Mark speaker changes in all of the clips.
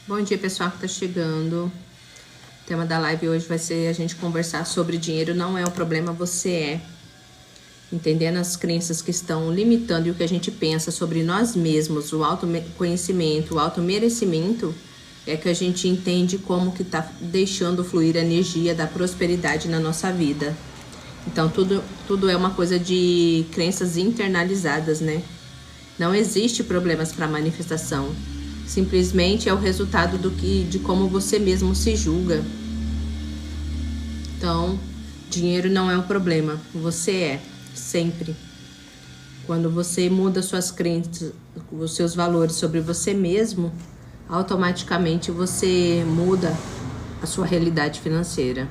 Speaker 1: Bom dia, pessoal que tá chegando. O tema da live hoje vai ser a gente conversar sobre dinheiro não é o problema, você é. Entendendo as crenças que estão limitando e o que a gente pensa sobre nós mesmos, o autoconhecimento, o automerecimento, é que a gente entende como que tá deixando fluir a energia da prosperidade na nossa vida. Então, tudo é uma coisa de crenças internalizadas, né? Não existe problemas para manifestação. Simplesmente é o resultado de como você mesmo se julga. Então, dinheiro não é um problema, você é, sempre. Quando você muda suas crenças, os seus valores sobre você mesmo, automaticamente você muda a sua realidade financeira.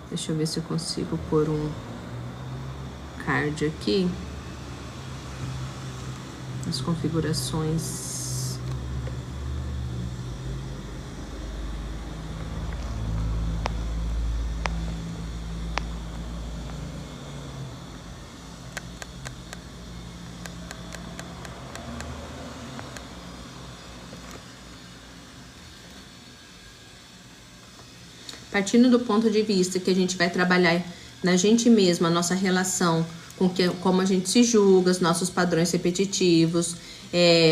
Speaker 1: Deixa eu ver se eu consigo pôr um card aqui. As configurações. Partindo do ponto de vista que a gente vai trabalhar na gente mesma, a nossa relação com como a gente se julga, os nossos padrões repetitivos,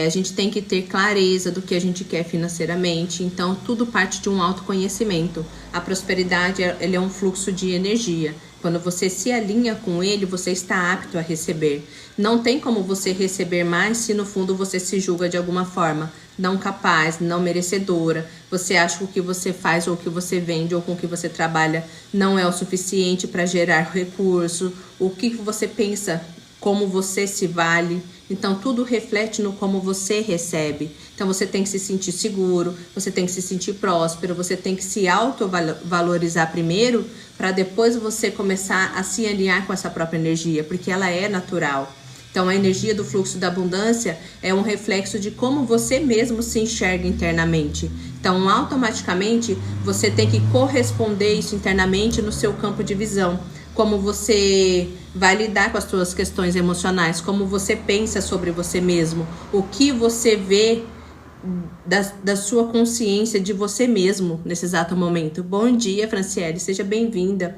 Speaker 1: a gente tem que ter clareza do que a gente quer financeiramente. Então, tudo parte de um autoconhecimento. A prosperidade, ele é um fluxo de energia. Quando você se alinha com ele, você está apto a receber. Não tem como você receber mais se no fundo você se julga de alguma forma não capaz, não merecedora. Você acha que o que você faz ou o que você vende ou com o que você trabalha não é o suficiente para gerar recurso. O que você pensa, como você se vale. Então, tudo reflete no como você recebe. Então, você tem que se sentir seguro, você tem que se sentir próspero, você tem que se autovalorizar primeiro, para depois você começar a se alinhar com essa própria energia, porque ela é natural. Então, a energia do fluxo da abundância é um reflexo de como você mesmo se enxerga internamente. Então, automaticamente, você tem que corresponder isso internamente no seu campo de visão. Como você vai lidar com as suas questões emocionais, como você pensa sobre você mesmo, o que você vê da sua consciência de você mesmo nesse exato momento. Bom dia, Franciele, seja bem-vinda.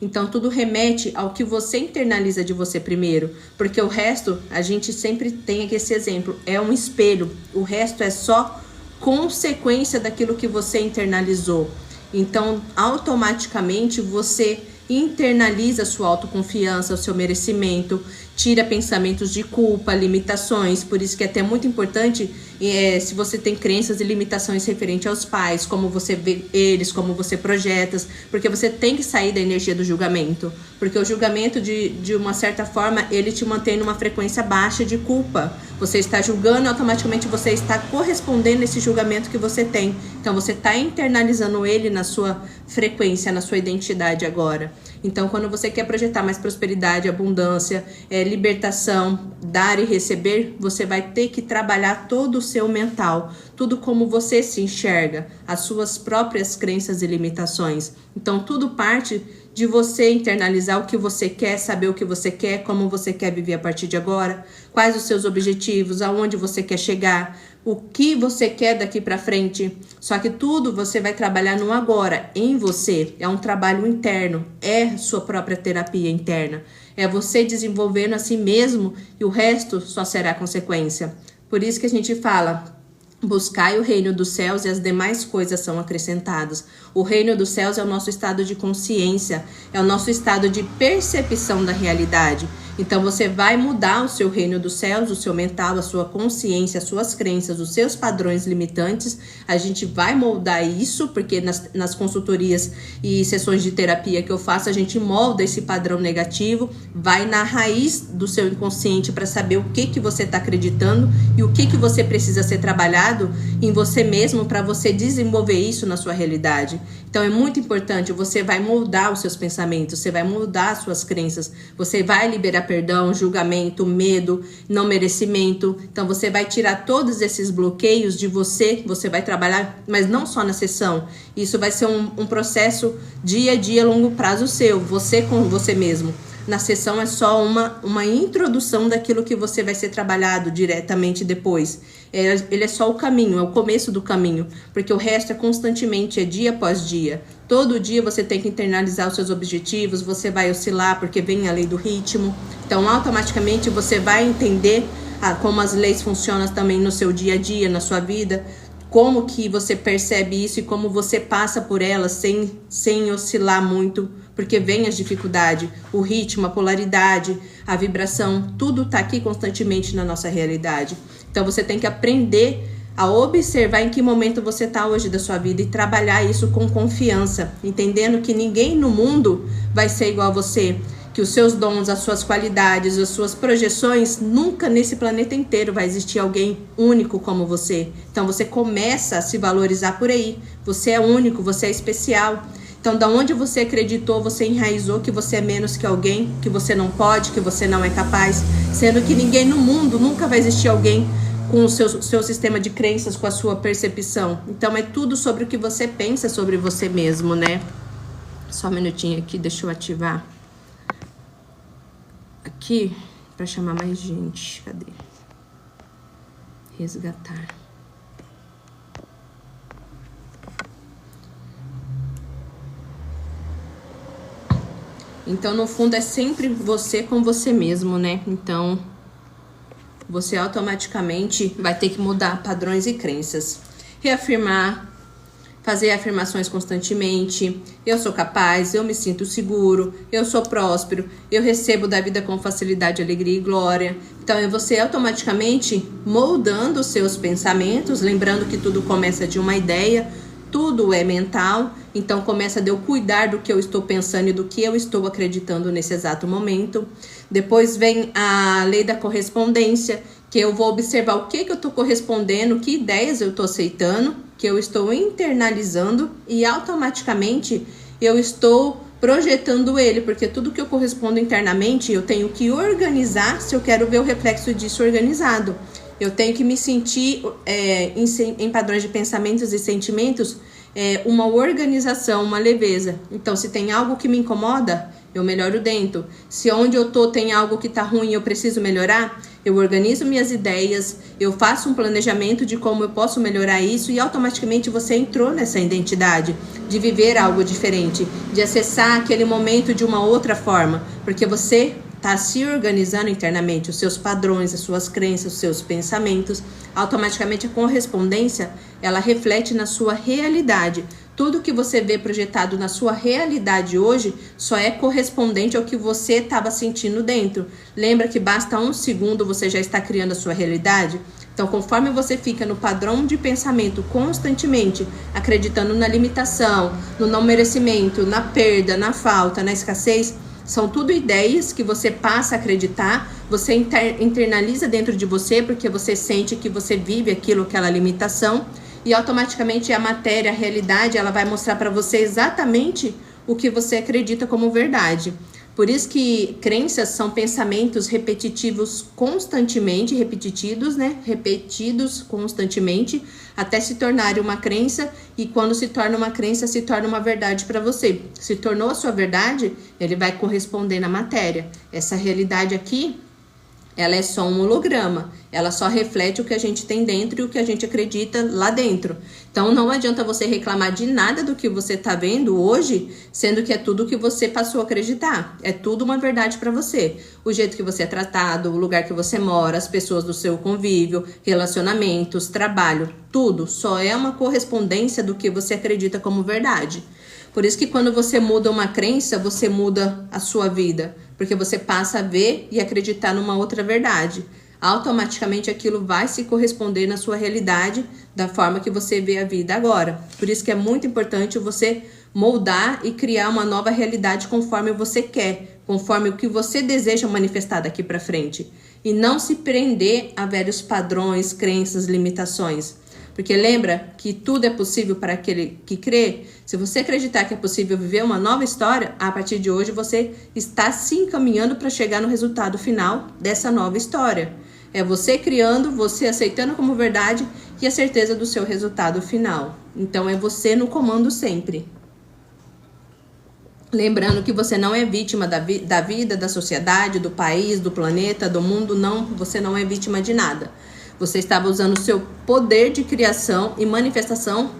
Speaker 1: Então, tudo remete ao que você internaliza de você primeiro, porque o resto, a gente sempre tem aqui esse exemplo, é um espelho, o resto é só consequência daquilo que você internalizou. Então, automaticamente, você internaliza a sua autoconfiança, o seu merecimento, tira pensamentos de culpa, limitações. Por isso que é até muito importante, se você tem crenças e limitações referentes aos pais, como você vê eles, como você projeta, porque você tem que sair da energia do julgamento, porque o julgamento, de uma certa forma, ele te mantém numa frequência baixa de culpa. Você está julgando, automaticamente você está correspondendo a esse julgamento que você tem. Então, você está internalizando ele na sua frequência, na sua identidade agora. Então, quando você quer projetar mais prosperidade, abundância, libertação, dar e receber, você vai ter que trabalhar todo o seu mental, tudo como você se enxerga, as suas próprias crenças e limitações. Então, tudo parte de você internalizar o que você quer, saber o que você quer, como você quer viver a partir de agora, quais os seus objetivos, aonde você quer chegar, o que você quer daqui para frente. Só que tudo você vai trabalhar no agora, em você. É um trabalho interno, é sua própria terapia interna. É você desenvolvendo a si mesmo e o resto só será consequência. Por isso que a gente fala: buscai o reino dos céus e as demais coisas são acrescentadas. O reino dos céus é o nosso estado de consciência, é o nosso estado de percepção da realidade. Então você vai mudar o seu reino dos céus, o seu mental, a sua consciência, as suas crenças, os seus padrões limitantes. A gente vai moldar isso, porque nas consultorias e sessões de terapia que eu faço, a gente molda esse padrão negativo, vai na raiz do seu inconsciente para saber o que você está acreditando e o que você precisa ser trabalhado em você mesmo para você desenvolver isso na sua realidade. Então é muito importante, você vai moldar os seus pensamentos, você vai mudar as suas crenças, você vai liberar perdão, julgamento, medo, não merecimento. Então você vai tirar todos esses bloqueios de você, você vai trabalhar, mas não só na sessão. Isso vai ser um processo dia a dia, longo prazo seu, você com você mesmo. na sessão é só uma introdução daquilo que você vai ser trabalhado diretamente depois. Ele é só o caminho, é o começo do caminho, porque o resto é constantemente, é dia após dia. Todo dia você tem que internalizar os seus objetivos, você vai oscilar porque vem a lei do ritmo. Então, automaticamente você vai entender como as leis funcionam também no seu dia a dia, na sua vida, como que você percebe isso e como você passa por elas sem oscilar muito, porque vem as dificuldades, o ritmo, a polaridade, a vibração, tudo tá aqui constantemente na nossa realidade. Então você tem que aprender a observar em que momento você tá hoje da sua vida e trabalhar isso com confiança, entendendo que ninguém no mundo vai ser igual a você, que os seus dons, as suas qualidades, as suas projeções, nunca nesse planeta inteiro vai existir alguém único como você. Então você começa a se valorizar por aí. Você é único, você é especial. Então, da onde você acreditou, você enraizou que você é menos que alguém, que você não pode, que você não é capaz, sendo que ninguém no mundo, nunca vai existir alguém com o seu sistema de crenças, com a sua percepção. Então, é tudo sobre o que você pensa sobre você mesmo, né? Só um minutinho aqui, deixa eu ativar aqui para chamar mais gente. Cadê? Resgatar. Então, no fundo, é sempre você com você mesmo, né? Então, você automaticamente vai ter que mudar padrões e crenças. Reafirmar, fazer afirmações constantemente. Eu sou capaz, eu me sinto seguro, eu sou próspero, eu recebo da vida com facilidade, alegria e glória. Então, é você automaticamente moldando os seus pensamentos, lembrando que tudo começa de uma ideia, tudo é mental. Então, começa de eu cuidar do que eu estou pensando e do que eu estou acreditando nesse exato momento. Depois vem a lei da correspondência, que eu vou observar o que eu estou correspondendo, que ideias eu estou aceitando, que eu estou internalizando e automaticamente eu estou projetando ele, porque tudo que eu correspondo internamente eu tenho que organizar se eu quero ver o reflexo disso organizado. Eu tenho que me sentir em padrões de pensamentos e sentimentos, uma organização, uma leveza. Então, se tem algo que me incomoda, eu melhoro dentro. Se onde eu tô tem algo que tá ruim e eu preciso melhorar, eu organizo minhas ideias, eu faço um planejamento de como eu posso melhorar isso e automaticamente você entrou nessa identidade de viver algo diferente, de acessar aquele momento de uma outra forma, porque você tá se organizando internamente, os seus padrões, as suas crenças, os seus pensamentos. Automaticamente a correspondência, ela reflete na sua realidade. Tudo que você vê projetado na sua realidade hoje só é correspondente ao que você estava sentindo dentro. Lembra que basta 1 segundo você já está criando a sua realidade? Então, conforme você fica no padrão de pensamento constantemente, acreditando na limitação, no não merecimento, na perda, na falta, na escassez, são tudo ideias que você passa a acreditar, você internaliza dentro de você, porque você sente que você vive aquela limitação, e automaticamente a matéria, a realidade, ela vai mostrar para você exatamente o que você acredita como verdade. Por isso que crenças são pensamentos repetitivos constantemente, repetidos, né? Repetidos constantemente, até se tornar uma crença, e quando se torna uma crença, se torna uma verdade para você. Se tornou a sua verdade, ele vai corresponder na matéria. Essa realidade aqui, ela é só um holograma, ela só reflete o que a gente tem dentro e o que a gente acredita lá dentro. Então não adianta você reclamar de nada do que você está vendo hoje, sendo que é tudo que você passou a acreditar. É tudo uma verdade para você. O jeito que você é tratado, o lugar que você mora, as pessoas do seu convívio, relacionamentos, trabalho, tudo só é uma correspondência do que você acredita como verdade. Por isso que quando você muda uma crença, você muda a sua vida, porque você passa a ver e acreditar numa outra verdade. Automaticamente aquilo vai se corresponder na sua realidade, da forma que você vê a vida agora. Por isso que é muito importante você moldar e criar uma nova realidade conforme você quer, conforme o que você deseja manifestar daqui para frente. E não se prender a velhos padrões, crenças, limitações. Porque lembra que tudo é possível para aquele que crê. Se você acreditar que é possível viver uma nova história, a partir de hoje você está se encaminhando para chegar no resultado final dessa nova história. É você criando, você aceitando como verdade e a certeza do seu resultado final. Então é você no comando sempre. Lembrando que você não é vítima da vida, da sociedade, do país, do planeta, do mundo, não, você não é vítima de nada. Você estava usando o seu poder de criação e manifestação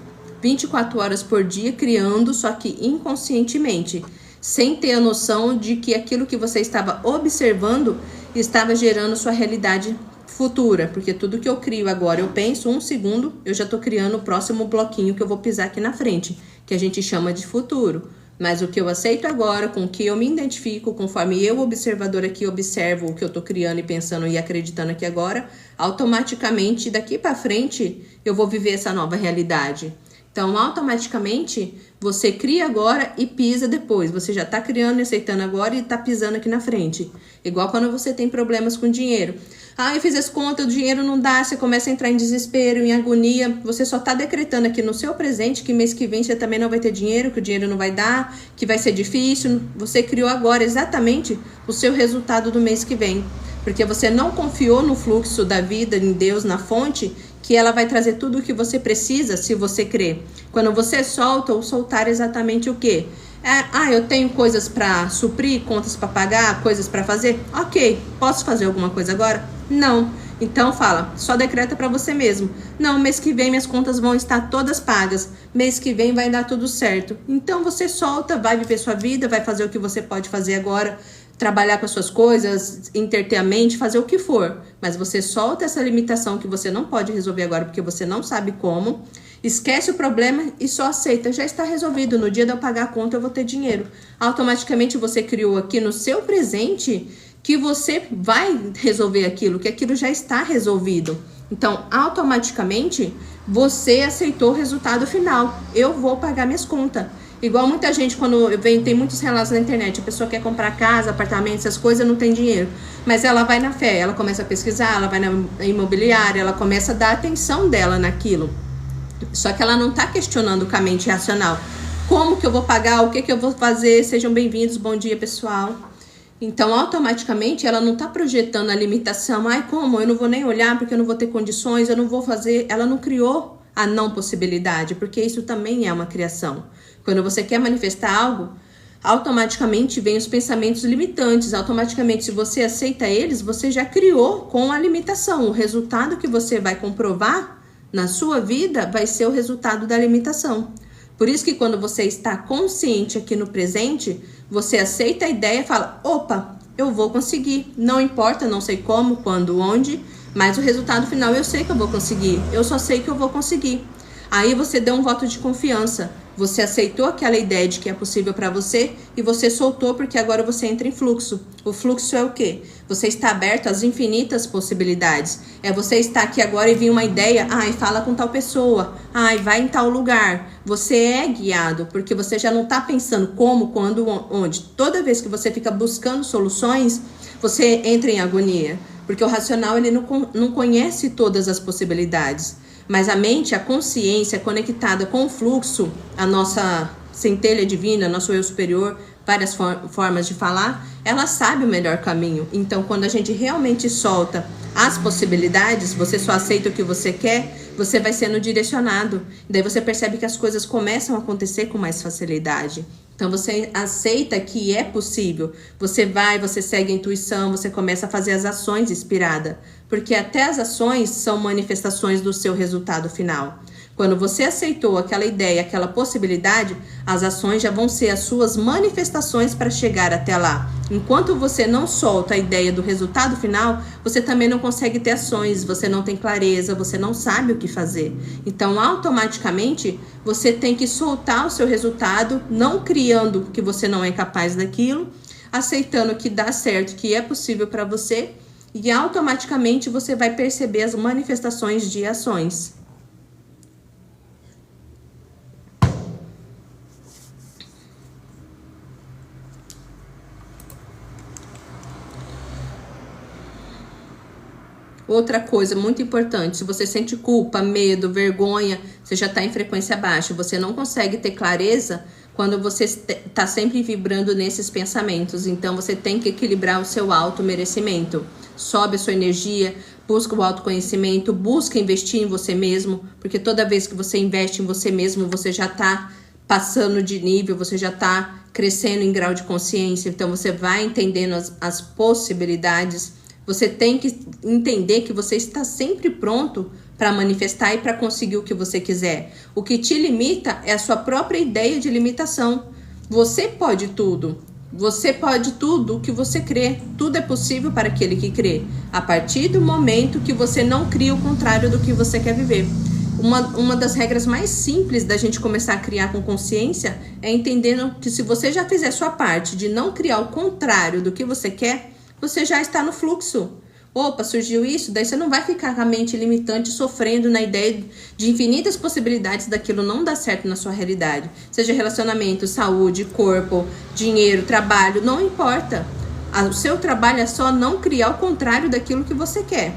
Speaker 1: 24 horas por dia, criando, só que inconscientemente, sem ter a noção de que aquilo que você estava observando estava gerando sua realidade futura, porque tudo que eu crio agora, eu penso, 1 segundo, eu já estou criando o próximo bloquinho que eu vou pisar aqui na frente, que a gente chama de futuro. Mas o que eu aceito agora, com o que eu me identifico, conforme eu, observador aqui, observo o que eu tô criando e pensando e acreditando aqui agora, automaticamente, daqui para frente, eu vou viver essa nova realidade. Então, automaticamente, você cria agora e pisa depois. Você já tá criando e aceitando agora e tá pisando aqui na frente. Igual quando você tem problemas com dinheiro. Ah, eu fiz as contas, o dinheiro não dá, você começa a entrar em desespero, em agonia. Você só tá decretando aqui no seu presente que mês que vem você também não vai ter dinheiro, que o dinheiro não vai dar, que vai ser difícil. Você criou agora exatamente o seu resultado do mês que vem. Porque você não confiou no fluxo da vida, em Deus, na fonte, que ela vai trazer tudo o que você precisa se você crer. Quando você solta, ou soltar exatamente o quê? Eu tenho coisas para suprir, contas para pagar, coisas para fazer? Ok, posso fazer alguma coisa agora? Não. Então fala, só decreta para você mesmo. Não, mês que vem minhas contas vão estar todas pagas. Mês que vem vai dar tudo certo. Então você solta, vai viver sua vida, vai fazer o que você pode fazer agora, trabalhar com as suas coisas, entreter a mente, fazer o que for. Mas você solta essa limitação que você não pode resolver agora porque você não sabe como. Esquece o problema e só aceita. Já está resolvido. No dia de eu pagar a conta eu vou ter dinheiro. Automaticamente você criou aqui no seu presente que você vai resolver aquilo, que aquilo já está resolvido. Então, automaticamente, você aceitou o resultado final. Eu vou pagar minhas contas. Igual muita gente, quando vem, tem muitos relatos na internet, a pessoa quer comprar casa, apartamento, essas coisas, não tem dinheiro. Mas ela vai na fé, ela começa a pesquisar, ela vai na imobiliária, ela começa a dar atenção dela naquilo. Só que ela não está questionando com a mente racional. Como que eu vou pagar? O que que eu vou fazer? Sejam bem-vindos, bom dia, pessoal. Então, automaticamente, ela não está projetando a limitação. Ai, como? Eu não vou nem olhar porque eu não vou ter condições, eu não vou fazer. Ela não criou a não possibilidade, porque isso também é uma criação. Quando você quer manifestar algo, automaticamente vem os pensamentos limitantes. Automaticamente, se você aceita eles, você já criou com a limitação. O resultado que você vai comprovar na sua vida vai ser o resultado da limitação. Por isso que quando você está consciente aqui no presente, você aceita a ideia e fala, opa, eu vou conseguir. Não importa, não sei como, quando, onde, mas o resultado final eu sei que eu vou conseguir. Eu só sei que eu vou conseguir. Aí você deu um voto de confiança. Você aceitou aquela ideia de que é possível para você e você soltou porque agora você entra em fluxo. O fluxo é o quê? Você está aberto às infinitas possibilidades. É você estar aqui agora e vir uma ideia, fala com tal pessoa, vai em tal lugar. Você é guiado porque você já não está pensando como, quando, onde. Toda vez que você fica buscando soluções, você entra em agonia. Porque o racional ele não conhece todas as possibilidades. Mas a mente, a consciência conectada com o fluxo, a nossa centelha divina, nosso eu superior, várias formas de falar, ela sabe o melhor caminho. Então, quando a gente realmente solta as possibilidades, você só aceita o que você quer, você vai sendo direcionado. Daí você percebe que as coisas começam a acontecer com mais facilidade. Então, você aceita que é possível. Você vai, você segue a intuição, você começa a fazer as ações inspiradas. Porque até as ações são manifestações do seu resultado final. Quando você aceitou aquela ideia, aquela possibilidade, as ações já vão ser as suas manifestações para chegar até lá. Enquanto você não solta a ideia do resultado final, você também não consegue ter ações, você não tem clareza, você não sabe o que fazer. Então, automaticamente, você tem que soltar o seu resultado, não criando que você não é capaz daquilo, aceitando que dá certo, que é possível para você, e automaticamente você vai perceber as manifestações de ações. Outra coisa muito importante, se você sente culpa, medo, vergonha, você já está em frequência baixa. Você não consegue ter clareza quando você está sempre vibrando nesses pensamentos. Então, você tem que equilibrar o seu auto-merecimento. Sobe a sua energia, busca o autoconhecimento, busca investir em você mesmo. Porque toda vez que você investe em você mesmo, você já está passando de nível, você já está crescendo em grau de consciência, então você vai entendendo as possibilidades. Você tem que entender que você está sempre pronto para manifestar e para conseguir o que você quiser. O que te limita é a sua própria ideia de limitação. Você pode tudo. Você pode tudo o que você crê. Tudo é possível para aquele que crê. A partir do momento que você não cria o contrário do que você quer viver. Uma das regras mais simples da gente começar a criar com consciência é entendendo que se você já fizer sua parte de não criar o contrário do que você quer, você já está no fluxo. Opa, surgiu isso, daí você não vai ficar com a mente limitante sofrendo na ideia de infinitas possibilidades daquilo não dar certo na sua realidade. Seja relacionamento, saúde, corpo, dinheiro, trabalho, não importa. O seu trabalho é só não criar o contrário daquilo que você quer.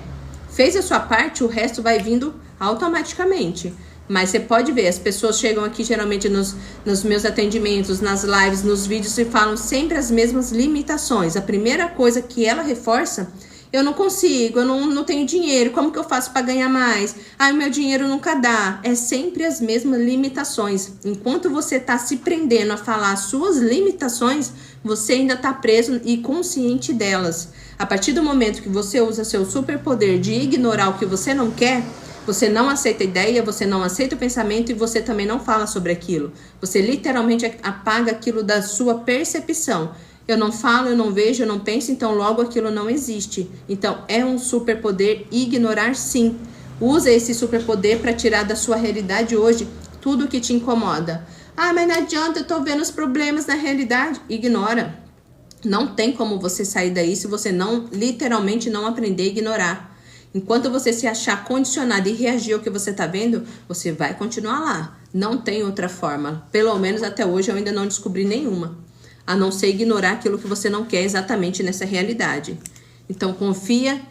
Speaker 1: Fez a sua parte, o resto vai vindo automaticamente. Mas você pode ver, as pessoas chegam aqui geralmente nos meus atendimentos, nas lives, nos vídeos e falam sempre as mesmas limitações. A primeira coisa que ela reforça: eu não consigo, eu não tenho dinheiro, como que eu faço para ganhar mais? O meu dinheiro nunca dá. É sempre as mesmas limitações. Enquanto você está se prendendo a falar as suas limitações, você ainda está preso e consciente delas. A partir do momento que você usa seu superpoder de ignorar o que você não quer, você não aceita a ideia, você não aceita o pensamento e você também não fala sobre aquilo. Você literalmente apaga aquilo da sua percepção. Eu não falo, eu não vejo, eu não penso, então logo aquilo não existe. Então é um superpoder ignorar, sim. Usa esse superpoder para tirar da sua realidade hoje tudo que te incomoda. Mas não adianta, eu tô vendo os problemas na realidade. Ignora. Não tem como você sair daí se você literalmente não aprender a ignorar. Enquanto você se achar condicionado e reagir ao que você tá vendo, você vai continuar lá. Não tem outra forma. Pelo menos até hoje eu ainda não descobri nenhuma. A não ser ignorar aquilo que você não quer exatamente nessa realidade. Então confia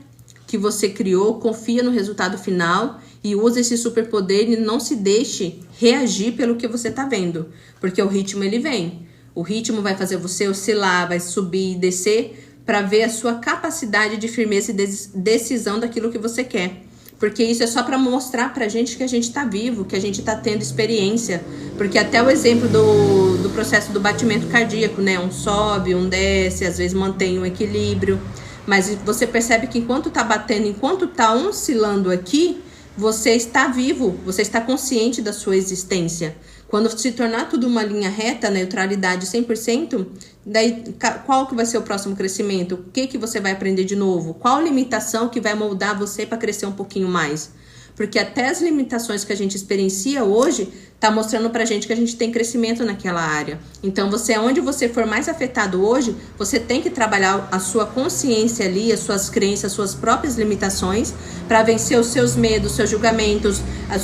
Speaker 1: que você criou, confia no resultado final e usa esse superpoder e não se deixe reagir pelo que você tá vendo. Porque o ritmo ele vem. O ritmo vai fazer você oscilar, vai subir e descer para ver a sua capacidade de firmeza e decisão daquilo que você quer. Porque isso é só para mostrar pra gente que a gente tá vivo, que a gente tá tendo experiência. Porque até o exemplo do processo do batimento cardíaco, né? Um sobe, um desce, às vezes mantém um equilíbrio. Mas você percebe que enquanto tá batendo, enquanto tá oscilando aqui, você está vivo, você está consciente da sua existência. Quando se tornar tudo uma linha reta, neutralidade 100%, daí qual que vai ser o próximo crescimento? O que você vai aprender de novo? Qual limitação que vai moldar você para crescer um pouquinho mais? Porque até as limitações que a gente experiencia hoje tá mostrando pra gente que a gente tem crescimento naquela área. Então, onde você for mais afetado hoje, você tem que trabalhar a sua consciência ali, as suas crenças, as suas próprias limitações para vencer os seus medos, seus julgamentos, a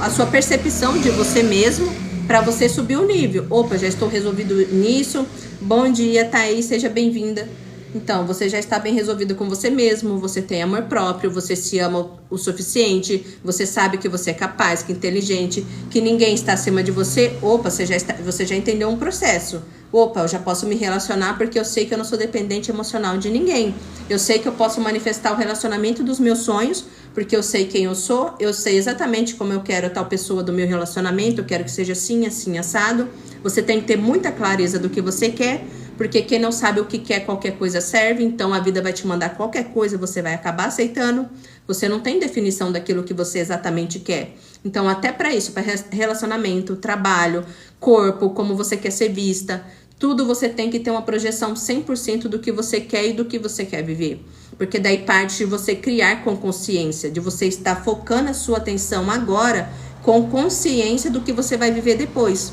Speaker 1: sua percepção de você mesmo, para você subir o nível. Opa, já estou resolvido nisso. Bom dia, Thaís, seja bem-vinda. Então, você já está bem resolvido com você mesmo, você tem amor próprio, você se ama o suficiente, você sabe que você é capaz, que é inteligente, que ninguém está acima de você. Opa, você já entendeu um processo. Opa, eu já posso me relacionar porque eu sei que eu não sou dependente emocional de ninguém. Eu sei que eu posso manifestar o relacionamento dos meus sonhos, porque eu sei quem eu sou, eu sei exatamente como eu quero a tal pessoa do meu relacionamento, eu quero que seja assim, assim, assado. Você tem que ter muita clareza do que você quer, porque quem não sabe o que quer, qualquer coisa serve, então a vida vai te mandar qualquer coisa, você vai acabar aceitando. Você não tem definição daquilo que você exatamente quer. Então, até para isso, para relacionamento, trabalho, corpo, como você quer ser vista, tudo você tem que ter uma projeção 100% do que você quer e do que você quer viver. Porque daí parte de você criar com consciência, de você estar focando a sua atenção agora com consciência do que você vai viver depois.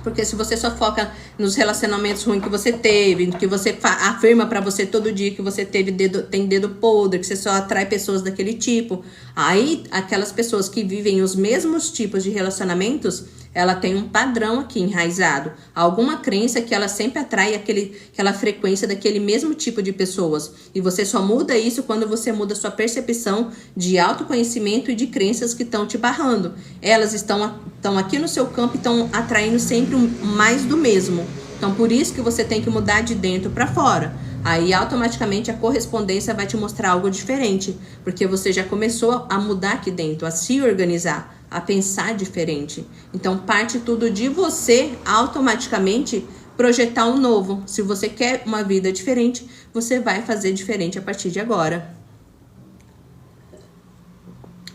Speaker 1: Porque se você só foca nos relacionamentos ruins que você teve, que você afirma pra você todo dia que você tem dedo podre, que você só atrai pessoas daquele tipo, aí aquelas pessoas que vivem os mesmos tipos de relacionamentos, ela tem um padrão aqui enraizado, alguma crença que ela sempre atrai aquela frequência daquele mesmo tipo de pessoas. E você só muda isso quando você muda sua percepção de autoconhecimento e de crenças que estão te barrando. Elas estão aqui no seu campo e estão atraindo sempre mais do mesmo. Então, por isso que você tem que mudar de dentro para fora. Aí, automaticamente, a correspondência vai te mostrar algo diferente. Porque você já começou a mudar aqui dentro, a se organizar, a pensar diferente. Então, parte tudo de você, automaticamente, projetar um novo. Se você quer uma vida diferente, você vai fazer diferente a partir de agora.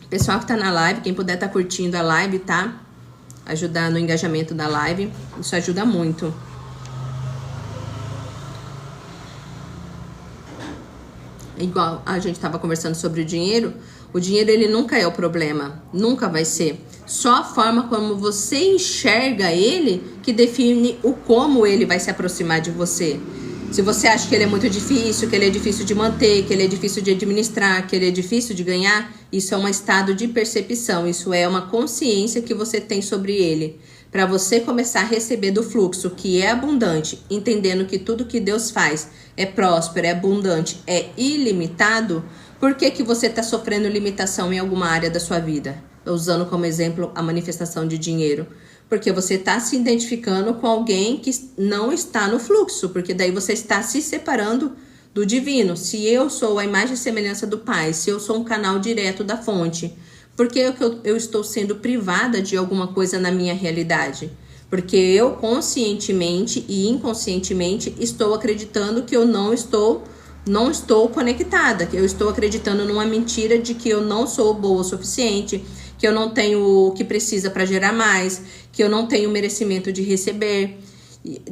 Speaker 1: Pessoal que tá na live, quem puder tá curtindo a live, tá? Ajudar no engajamento da live, isso ajuda muito. Igual a gente estava conversando sobre o dinheiro ele nunca é o problema, nunca vai ser. Só a forma como você enxerga ele que define o como ele vai se aproximar de você. Se você acha que ele é muito difícil, que ele é difícil de manter, que ele é difícil de administrar, que ele é difícil de ganhar, isso é um estado de percepção, isso é uma consciência que você tem sobre ele. Para você começar a receber do fluxo, que é abundante, entendendo que tudo que Deus faz é próspero, é abundante, é ilimitado, por que que você está sofrendo limitação em alguma área da sua vida? Usando como exemplo a manifestação de dinheiro. Porque você está se identificando com alguém que não está no fluxo, porque daí você está se separando do divino. Se eu sou a imagem e semelhança do Pai, se eu sou um canal direto da fonte, por que eu estou sendo privada de alguma coisa na minha realidade? Porque eu conscientemente e inconscientemente estou acreditando que eu não estou conectada, que eu estou acreditando numa mentira de que eu não sou boa o suficiente, que eu não tenho o que precisa para gerar mais, que eu não tenho merecimento de receber.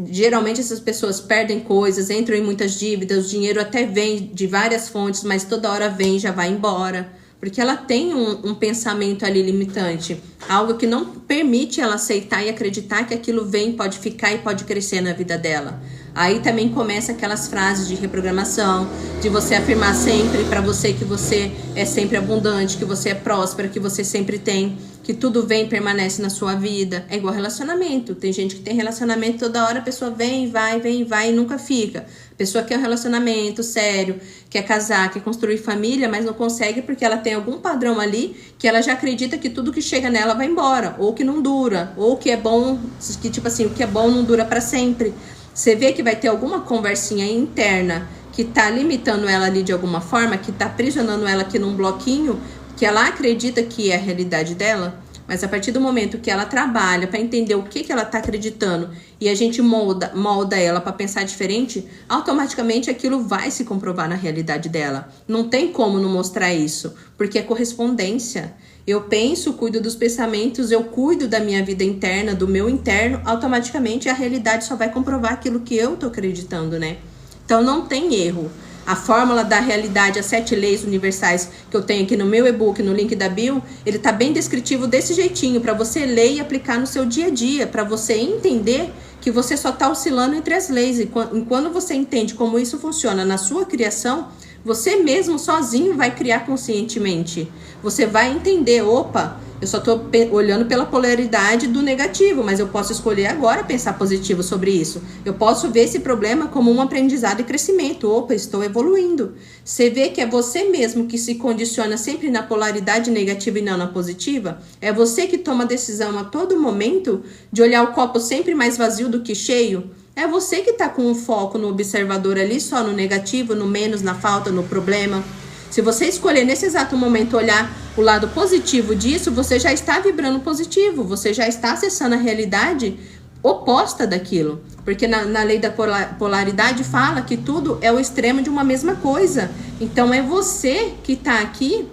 Speaker 1: Geralmente essas pessoas perdem coisas, entram em muitas dívidas, o dinheiro até vem de várias fontes, mas toda hora vem e já vai embora. Porque ela tem um pensamento ali limitante, algo que não permite ela aceitar e acreditar que aquilo vem, pode ficar e pode crescer na vida dela. Aí também começa aquelas frases de reprogramação, de você afirmar sempre para você que você é sempre abundante, que você é próspera, que você sempre tem, que tudo vem e permanece na sua vida. É igual relacionamento. Tem gente que tem relacionamento toda hora, a pessoa vem e vai e nunca fica. A pessoa quer um relacionamento sério, quer casar, quer construir família, mas não consegue porque ela tem algum padrão ali que ela já acredita que tudo que chega nela vai embora, ou que não dura, ou que é bom, que tipo assim, o que é bom não dura para sempre. Você vê que vai ter alguma conversinha interna que tá limitando ela ali de alguma forma, que tá aprisionando ela aqui num bloquinho, que ela acredita que é a realidade dela, mas a partir do momento que ela trabalha para entender o que ela tá acreditando e a gente molda ela para pensar diferente, automaticamente aquilo vai se comprovar na realidade dela. Não tem como não mostrar isso, porque é correspondência. Eu penso, cuido dos pensamentos, eu cuido da minha vida interna, do meu interno, automaticamente a realidade só vai comprovar aquilo que eu tô acreditando, né? Então não tem erro. A fórmula da realidade, as 7 leis universais que eu tenho aqui no meu e-book, no link da bio, ele tá bem descritivo desse jeitinho, para você ler e aplicar no seu dia a dia, para você entender que você só tá oscilando entre as leis. E quando você entende como isso funciona na sua criação, você mesmo sozinho vai criar conscientemente. Você vai entender, opa, eu só tô olhando pela polaridade do negativo, mas eu posso escolher agora pensar positivo sobre isso. Eu posso ver esse problema como um aprendizado e crescimento. Opa, estou evoluindo. Você vê que é você mesmo que se condiciona sempre na polaridade negativa e não na positiva? É você que toma a decisão a todo momento de olhar o copo sempre mais vazio do que cheio? É você que tá com o foco no observador ali, só no negativo, no menos, na falta, no problema. Se você escolher nesse exato momento olhar o lado positivo disso, você já está vibrando positivo, você já está acessando a realidade oposta daquilo. Porque na lei da polaridade fala que tudo é o extremo de uma mesma coisa. Então é você que está aqui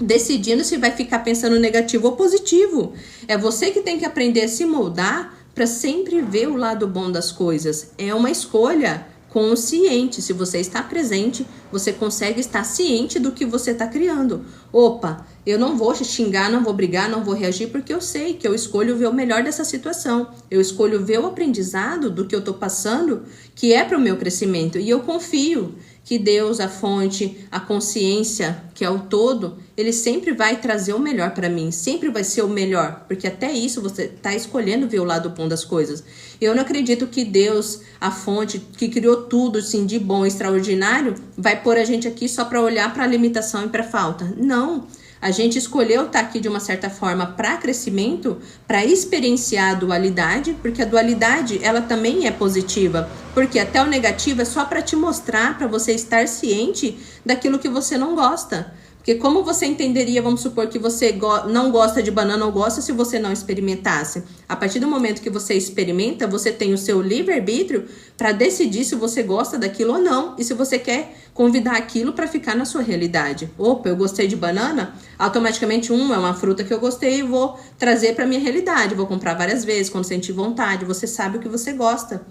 Speaker 1: decidindo se vai ficar pensando negativo ou positivo. É você que tem que aprender a se moldar para sempre ver o lado bom das coisas. É uma escolha consciente. Se você está presente, você consegue estar ciente do que você está criando. Opa, eu não vou xingar, não vou brigar, não vou reagir, porque eu sei que eu escolho ver o melhor dessa situação. Eu escolho ver o aprendizado do que eu estou passando, que é para o meu crescimento. E eu confio que Deus, a fonte, a consciência, que é o todo, ele sempre vai trazer o melhor para mim, sempre vai ser o melhor, porque até isso você está escolhendo ver o lado bom das coisas. Eu não acredito que Deus, a fonte, que criou tudo assim, de bom, extraordinário, vai pôr a gente aqui só para olhar para a limitação e para a falta. Não. A gente escolheu estar aqui de uma certa forma para crescimento, para experienciar a dualidade, porque a dualidade ela também é positiva, porque até o negativo é só para te mostrar, para você estar ciente daquilo que você não gosta. Porque como você entenderia, vamos supor que você não gosta de banana ou gosta se você não experimentasse? A partir do momento que você experimenta, você tem o seu livre-arbítrio para decidir se você gosta daquilo ou não. E se você quer convidar aquilo para ficar na sua realidade. Opa, eu gostei de banana, automaticamente é uma fruta que eu gostei e vou trazer para minha realidade. Vou comprar várias vezes, quando sentir vontade. Você sabe o que você gosta.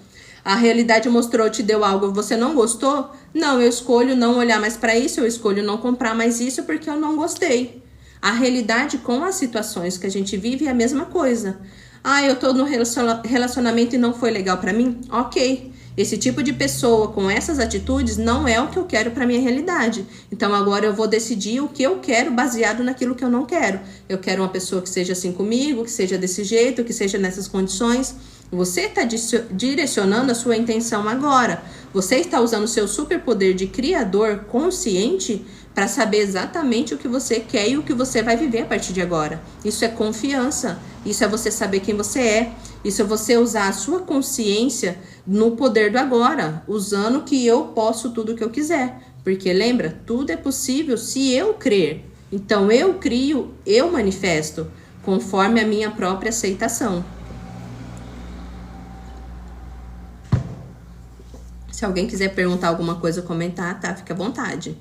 Speaker 1: A realidade mostrou, te deu algo, você não gostou? Não, eu escolho não olhar mais para isso, eu escolho não comprar mais isso porque eu não gostei. A realidade com as situações que a gente vive é a mesma coisa. Ah, eu tô no relacionamento e não foi legal para mim? Ok. Esse tipo de pessoa com essas atitudes não é o que eu quero para minha realidade. Então agora eu vou decidir o que eu quero baseado naquilo que eu não quero. Eu quero uma pessoa que seja assim comigo, que seja desse jeito, que seja nessas condições. Você está direcionando a sua intenção agora. Você está usando o seu superpoder de criador consciente para saber exatamente o que você quer e o que você vai viver a partir de agora. Isso é confiança. Isso é você saber quem você é. Isso é você usar a sua consciência no poder do agora, usando que eu posso tudo o que eu quiser. Porque lembra, tudo é possível se eu crer. Então eu crio, eu manifesto, conforme a minha própria aceitação. Se alguém quiser perguntar alguma coisa ou comentar, tá? Fica à vontade.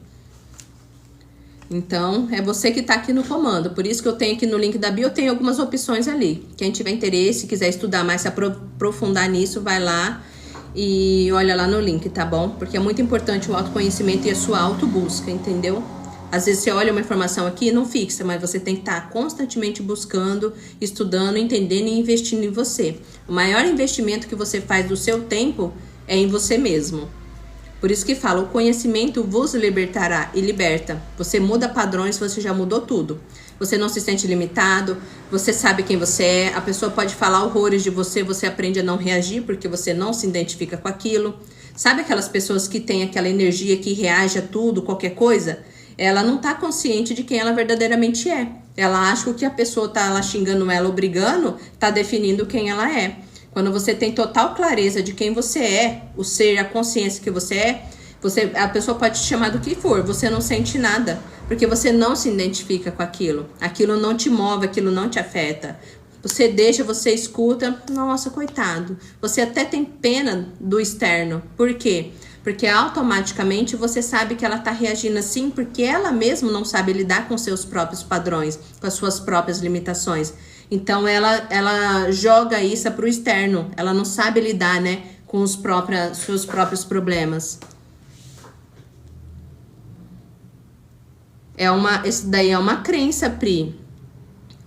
Speaker 1: Então, é você que tá aqui no comando. Por isso que eu tenho aqui no link da bio, eu tenho algumas opções ali. Quem tiver interesse, quiser estudar mais, se aprofundar nisso, vai lá e olha lá no link, tá bom? Porque é muito importante o autoconhecimento e a sua autobusca, entendeu? Às vezes você olha uma informação aqui e não fixa, mas você tem que estar constantemente buscando, estudando, entendendo e investindo em você. O maior investimento que você faz do seu tempo é em você mesmo. Por isso que fala, o conhecimento vos libertará e liberta. Você muda padrões, você já mudou tudo. Você não se sente limitado, você sabe quem você é, a pessoa pode falar horrores de você, você aprende a não reagir porque você não se identifica com aquilo. Sabe aquelas pessoas que têm aquela energia que reage a tudo, qualquer coisa? Ela não tá consciente de quem ela verdadeiramente é. Ela acha que o que a pessoa tá lá xingando ela ou brigando, tá definindo quem ela é. Quando você tem total clareza de quem você é, o ser, a consciência que você é, a pessoa pode te chamar do que for, você não sente nada, porque você não se identifica com aquilo. Aquilo não te move, aquilo não te afeta. Você deixa, você escuta, nossa, coitado. Você até tem pena do externo. Por quê? Porque automaticamente você sabe que ela tá reagindo assim porque ela mesma não sabe lidar com seus próprios padrões, com as suas próprias limitações. Então ela joga isso pro externo, ela não sabe lidar, né, com os seus próprios problemas. Isso daí é uma crença, Pri.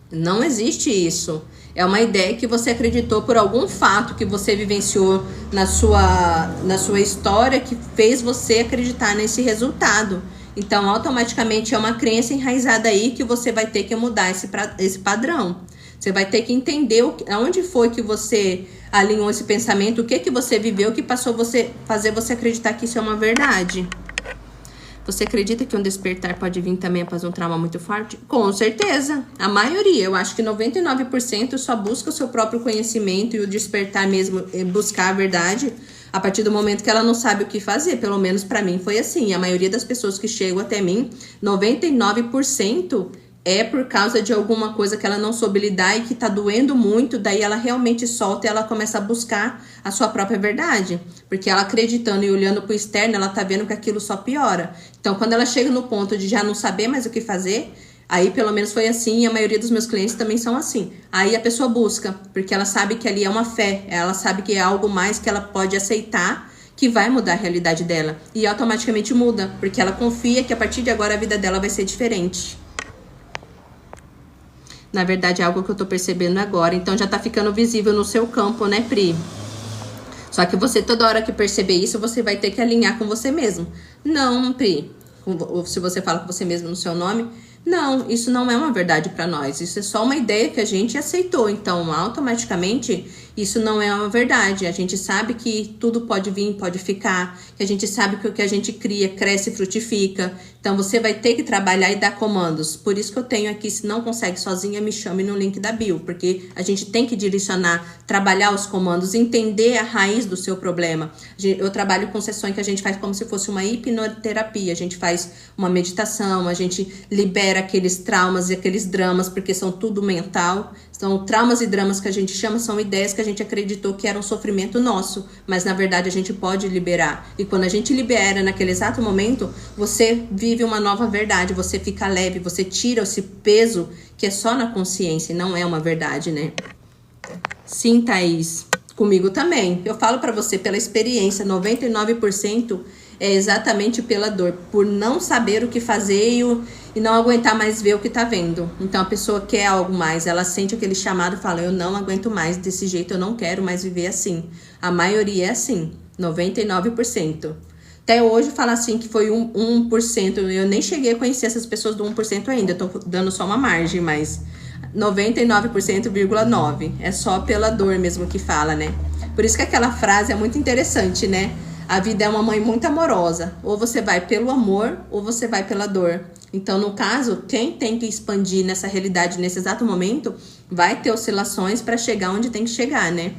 Speaker 1: Não existe isso. É uma ideia que você acreditou por algum fato que você vivenciou na sua história que fez você acreditar nesse resultado. Então, automaticamente é uma crença enraizada aí que você vai ter que mudar esse padrão. Você vai ter que entender onde foi que você alinhou esse pensamento, o que você viveu que passou fazer você acreditar que isso é uma verdade. Você acredita que um despertar pode vir também após um trauma muito forte? Com certeza. A maioria, eu acho que 99% só busca o seu próprio conhecimento e o despertar mesmo, buscar a verdade a partir do momento que ela não sabe o que fazer. Pelo menos pra mim foi assim. A maioria das pessoas que chegam até mim, 99% é por causa de alguma coisa que ela não soube lidar e que tá doendo muito, daí ela realmente solta e ela começa a buscar a sua própria verdade. Porque ela acreditando e olhando pro externo, ela tá vendo que aquilo só piora. Então, quando ela chega no ponto de já não saber mais o que fazer, aí pelo menos foi assim e a maioria dos meus clientes também são assim. Aí a pessoa busca, porque ela sabe que ali é uma fé, ela sabe que é algo mais que ela pode aceitar, que vai mudar a realidade dela. E automaticamente muda, porque ela confia que a partir de agora a vida dela vai ser diferente. Na verdade, é algo que eu tô percebendo agora. Então, já tá ficando visível no seu campo, né, Pri? Só que você, toda hora que perceber isso, você vai ter que alinhar com você mesmo. Não, Pri. Se você fala com você mesmo no seu nome, não, isso não é uma verdade pra nós. Isso é só uma ideia que a gente aceitou. Então, automaticamente, Isso não é uma verdade. A gente sabe que tudo pode vir, pode ficar, que a gente sabe que o que a gente cria cresce e frutifica. Então você vai ter que trabalhar e dar comandos. Por isso que eu tenho aqui, se não consegue sozinha, me chame no link da bio, porque a gente tem que direcionar, trabalhar os comandos, entender a raiz do seu problema. Eu trabalho com sessões que a gente faz como se fosse uma hipnoterapia. A gente faz uma meditação, a gente libera aqueles traumas e aqueles dramas, porque são tudo mental. São traumas e dramas que a gente chama, são ideias que a gente acreditou que era um sofrimento nosso, mas na verdade a gente pode liberar. E quando a gente libera naquele exato momento, você vive uma nova verdade, você fica leve, você tira esse peso que é só na consciência e não é uma verdade, né? Sim, Thaís, comigo também. Eu falo pra você pela experiência, 99% é exatamente pela dor, por não saber o que fazer e não aguentar mais ver o que tá vendo. Então a pessoa quer algo mais, ela sente aquele chamado e fala, eu não aguento mais desse jeito, eu não quero mais viver assim. A maioria é assim, 99%. Até hoje fala assim que foi 1%, eu nem cheguei a conhecer essas pessoas do 1% ainda, tô dando só uma margem, mas 99,9% é só pela dor mesmo que fala, né? Por isso que aquela frase é muito interessante, né? A vida é uma mãe muito amorosa. Ou você vai pelo amor, ou você vai pela dor. Então, no caso, quem tem que expandir nessa realidade, nesse exato momento, vai ter oscilações para chegar onde tem que chegar, né?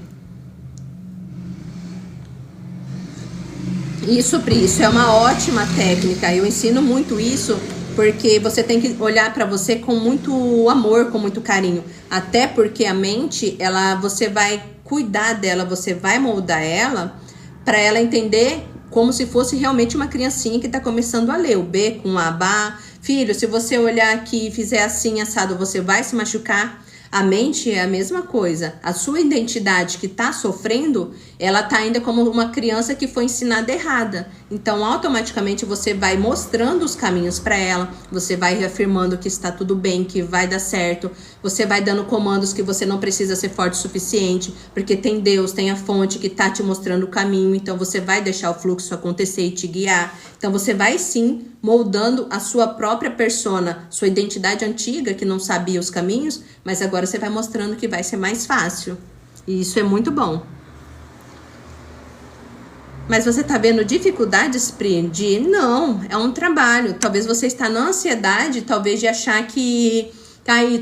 Speaker 1: Isso, Pri, isso é uma ótima técnica. Eu ensino muito isso porque você tem que olhar para você com muito amor, com muito carinho. Até porque a mente, você vai cuidar dela, você vai moldar ela para ela entender como se fosse realmente uma criancinha que está começando a ler. O B com A, Bá. Filho, se você olhar aqui e fizer assim, assado, você vai se machucar. A mente é a mesma coisa. A sua identidade que está sofrendo, ela está ainda como uma criança que foi ensinada errada. Então, automaticamente, você vai mostrando os caminhos para ela. Você vai reafirmando que está tudo bem, que vai dar certo. Você vai dando comandos que você não precisa ser forte o suficiente. Porque tem Deus, tem a fonte que está te mostrando o caminho. Então, você vai deixar o fluxo acontecer e te guiar. Então, você vai sim moldando a sua própria persona, sua identidade antiga, que não sabia os caminhos, mas agora você vai mostrando que vai ser mais fácil. E isso é muito bom. Mas você tá vendo dificuldades, Pri? Não, é um trabalho. Talvez você está na ansiedade, talvez de achar que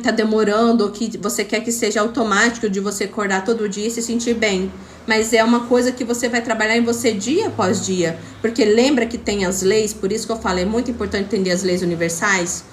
Speaker 1: tá demorando, ou que você quer que seja automático, de você acordar todo dia e se sentir bem. Mas é uma coisa que você vai trabalhar em você dia após dia. Porque lembra que tem as leis, por isso que eu falo, é muito importante entender as leis universais.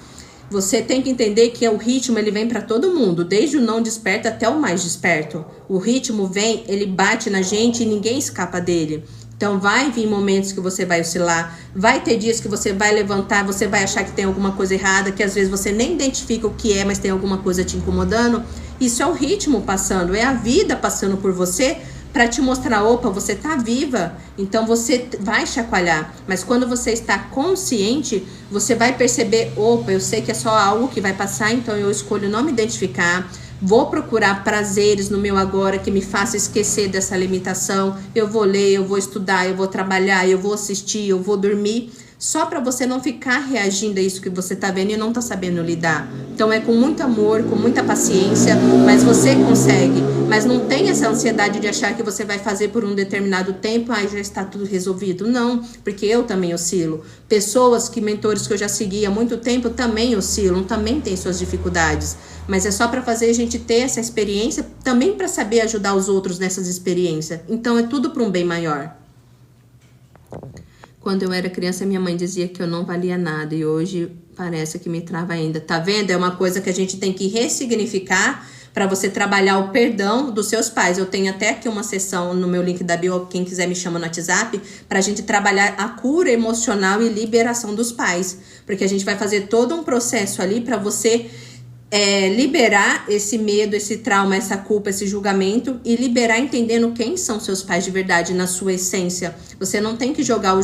Speaker 1: Você tem que entender que o ritmo, ele vem para todo mundo, desde o não desperto até o mais desperto. O ritmo vem, ele bate na gente e ninguém escapa dele. Então vai vir momentos que você vai oscilar, vai ter dias que você vai levantar, você vai achar que tem alguma coisa errada, que às vezes você nem identifica o que é, mas tem alguma coisa te incomodando. Isso é o ritmo passando, é a vida passando por você para te mostrar, opa, você tá viva, então você vai chacoalhar. Mas quando você está consciente, você vai perceber, opa, eu sei que é só algo que vai passar, então eu escolho não me identificar. Vou procurar prazeres no meu agora que me faça esquecer dessa limitação. Eu vou ler, eu vou estudar, eu vou trabalhar, eu vou assistir, eu vou dormir. Só para você não ficar reagindo a isso que você tá vendo e não tá sabendo lidar. Então é com muito amor, com muita paciência, mas você consegue. Mas não tem essa ansiedade de achar que você vai fazer por um determinado tempo, já está tudo resolvido. Não, porque eu também oscilo. Pessoas, mentores que eu já segui há muito tempo também oscilam, também têm suas dificuldades. Mas é só para fazer a gente ter essa experiência, também para saber ajudar os outros nessas experiências. Então é tudo para um bem maior. Quando eu era criança, minha mãe dizia que eu não valia nada e hoje parece que me trava ainda. Tá vendo? É uma coisa que a gente tem que ressignificar para você trabalhar o perdão dos seus pais. Eu tenho até aqui uma sessão no meu link da bio, quem quiser me chama no WhatsApp, pra gente trabalhar a cura emocional e liberação dos pais. Porque a gente vai fazer todo um processo ali para você liberar esse medo, esse trauma, essa culpa, esse julgamento e liberar entendendo quem são seus pais de verdade na sua essência. Você não tem que jogar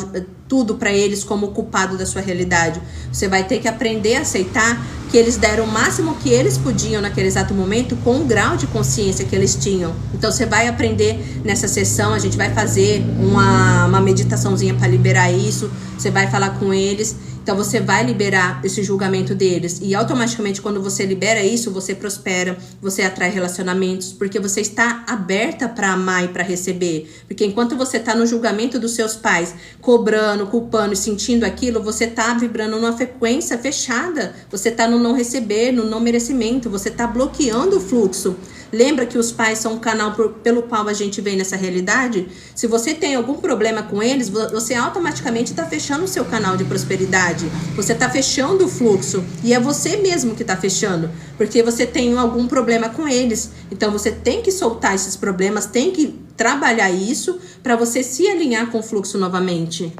Speaker 1: tudo para eles como culpado da sua realidade. Você vai ter que aprender a aceitar que eles deram o máximo que eles podiam naquele exato momento com o grau de consciência que eles tinham. Então você vai aprender nessa sessão, a gente vai fazer uma meditaçãozinha para liberar isso, você vai falar com eles Então você vai liberar esse julgamento deles. E automaticamente quando você libera isso, você prospera, você atrai relacionamentos, porque você está aberta para amar e para receber. Porque enquanto você está no julgamento dos seus pais, cobrando, culpando e sentindo aquilo, você está vibrando numa frequência fechada. Você está no não receber, no não merecimento, você está bloqueando o fluxo. Lembra que os pais são um canal pelo qual a gente vem nessa realidade? Se você tem algum problema com eles, você automaticamente está fechando o seu canal de prosperidade. Você está fechando o fluxo. E é você mesmo que está fechando. Porque você tem algum problema com eles. Então você tem que soltar esses problemas, tem que trabalhar isso para você se alinhar com o fluxo novamente.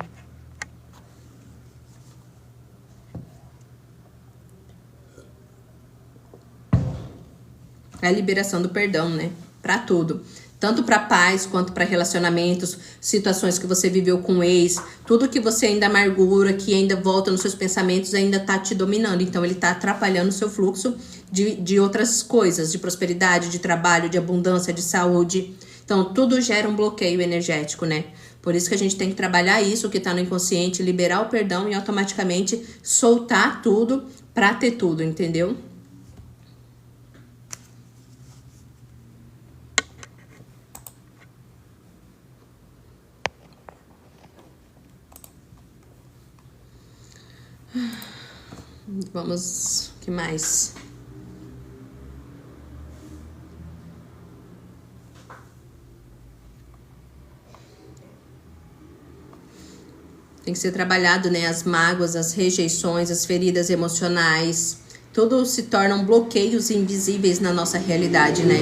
Speaker 1: É a liberação do perdão, né? Pra tudo. Tanto pra paz, quanto pra relacionamentos, situações que você viveu com o ex, tudo que você ainda amargura, que ainda volta nos seus pensamentos, ainda tá te dominando. Então, ele tá atrapalhando o seu fluxo de outras coisas, de prosperidade, de trabalho, de abundância, de saúde. Então, tudo gera um bloqueio energético, né? Por isso que a gente tem que trabalhar isso que tá no inconsciente, liberar o perdão e automaticamente soltar tudo pra ter tudo, entendeu? Vamos, o que mais? Tem que ser trabalhado, né? As mágoas, as rejeições, as feridas emocionais. Tudo se tornam bloqueios invisíveis na nossa realidade, né?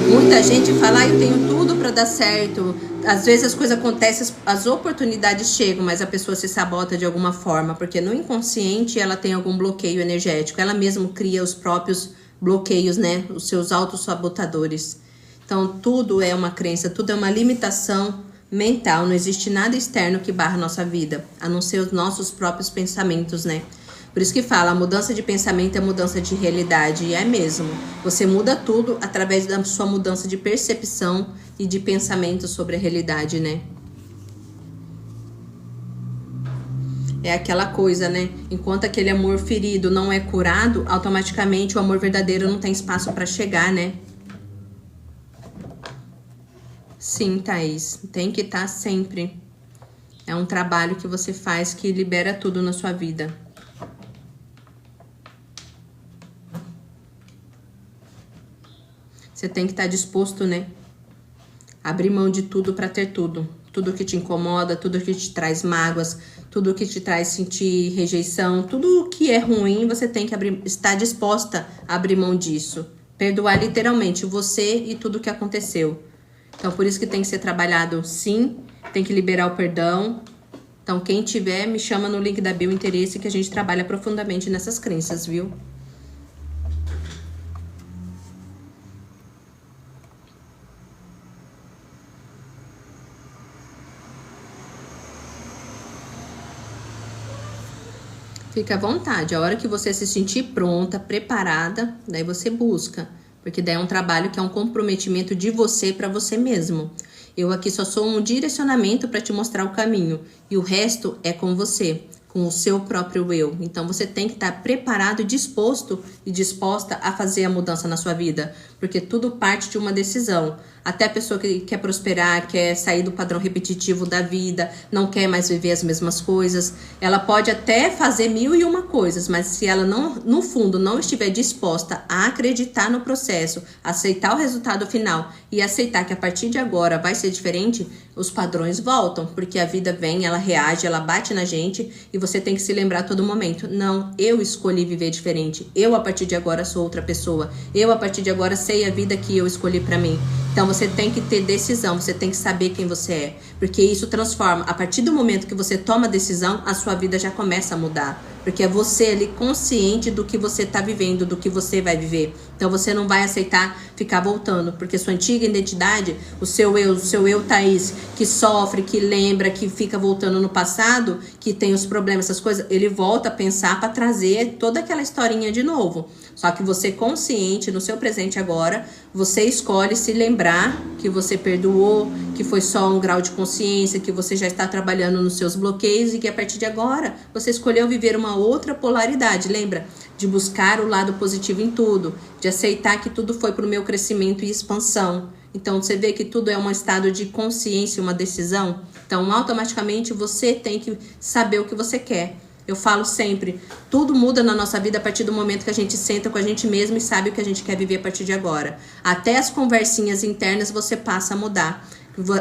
Speaker 1: Muita gente fala, eu tenho tudo pra dar certo. Às vezes as coisas acontecem, as oportunidades chegam, mas a pessoa se sabota de alguma forma, porque no inconsciente ela tem algum bloqueio energético. Ela mesma cria os próprios bloqueios, né? Os seus autossabotadores. Então tudo é uma crença, tudo é uma limitação mental. Não existe nada externo que barra a nossa vida, a não ser os nossos próprios pensamentos, né? Por isso que fala, a mudança de pensamento é mudança de realidade. E é mesmo. Você muda tudo através da sua mudança de percepção e de pensamento sobre a realidade, né? É aquela coisa, né? Enquanto aquele amor ferido não é curado, automaticamente o amor verdadeiro não tem espaço para chegar, né? Sim, Thaís. Tem que estar sempre. É um trabalho que você faz que libera tudo na sua vida. Você tem que estar disposto, né? Abrir mão de tudo para ter tudo. Tudo que te incomoda, tudo que te traz mágoas, tudo que te traz sentir rejeição, tudo que é ruim, você tem que estar disposta a abrir mão disso. Perdoar literalmente você e tudo que aconteceu. Então, por isso que tem que ser trabalhado, sim. Tem que liberar o perdão. Então, quem tiver, me chama no link da bio interesse que a gente trabalha profundamente nessas crenças, viu? Fica à vontade. A hora que você se sentir pronta, preparada, daí você busca. Porque daí é um trabalho que é um comprometimento de você para você mesmo. Eu aqui só sou um direcionamento para te mostrar o caminho. E o resto é com você, com o seu próprio eu. Então você tem que estar preparado e disposto e disposta a fazer a mudança na sua vida. Porque tudo parte de uma decisão. Até a pessoa que quer prosperar, quer sair do padrão repetitivo da vida, não quer mais viver as mesmas coisas. Ela pode até fazer 1001 coisas, mas se ela não, no fundo, não estiver disposta a acreditar no processo, aceitar o resultado final e aceitar que a partir de agora vai ser diferente, os padrões voltam. Porque a vida vem, ela reage, ela bate na gente e você tem que se lembrar a todo momento. Não, eu escolhi viver diferente. Eu, a partir de agora, sou outra pessoa. Eu, a partir de agora, sei a vida que eu escolhi pra mim. Então você tem que ter decisão, você tem que saber quem você é. Porque isso transforma. A partir do momento que você toma a decisão, a sua vida já começa a mudar. Porque é você ali consciente do que você tá vivendo, do que você vai viver. Então você não vai aceitar ficar voltando. Porque sua antiga identidade, o seu eu Thaís, que sofre, que lembra, que fica voltando no passado, que tem os problemas, essas coisas, ele volta a pensar para trazer toda aquela historinha de novo. Só que você consciente, no seu presente agora, você escolhe se lembrar lembrar que você perdoou, que foi só um grau de consciência, que você já está trabalhando nos seus bloqueios e que a partir de agora você escolheu viver uma outra polaridade, lembra? De buscar o lado positivo em tudo, de aceitar que tudo foi para o meu crescimento e expansão. Então você vê que tudo é um estado de consciência, uma decisão. Então automaticamente você tem que saber o que você quer. Eu falo sempre, tudo muda na nossa vida a partir do momento que a gente senta com a gente mesmo e sabe o que a gente quer viver a partir de agora. Até as conversinhas internas você passa a mudar.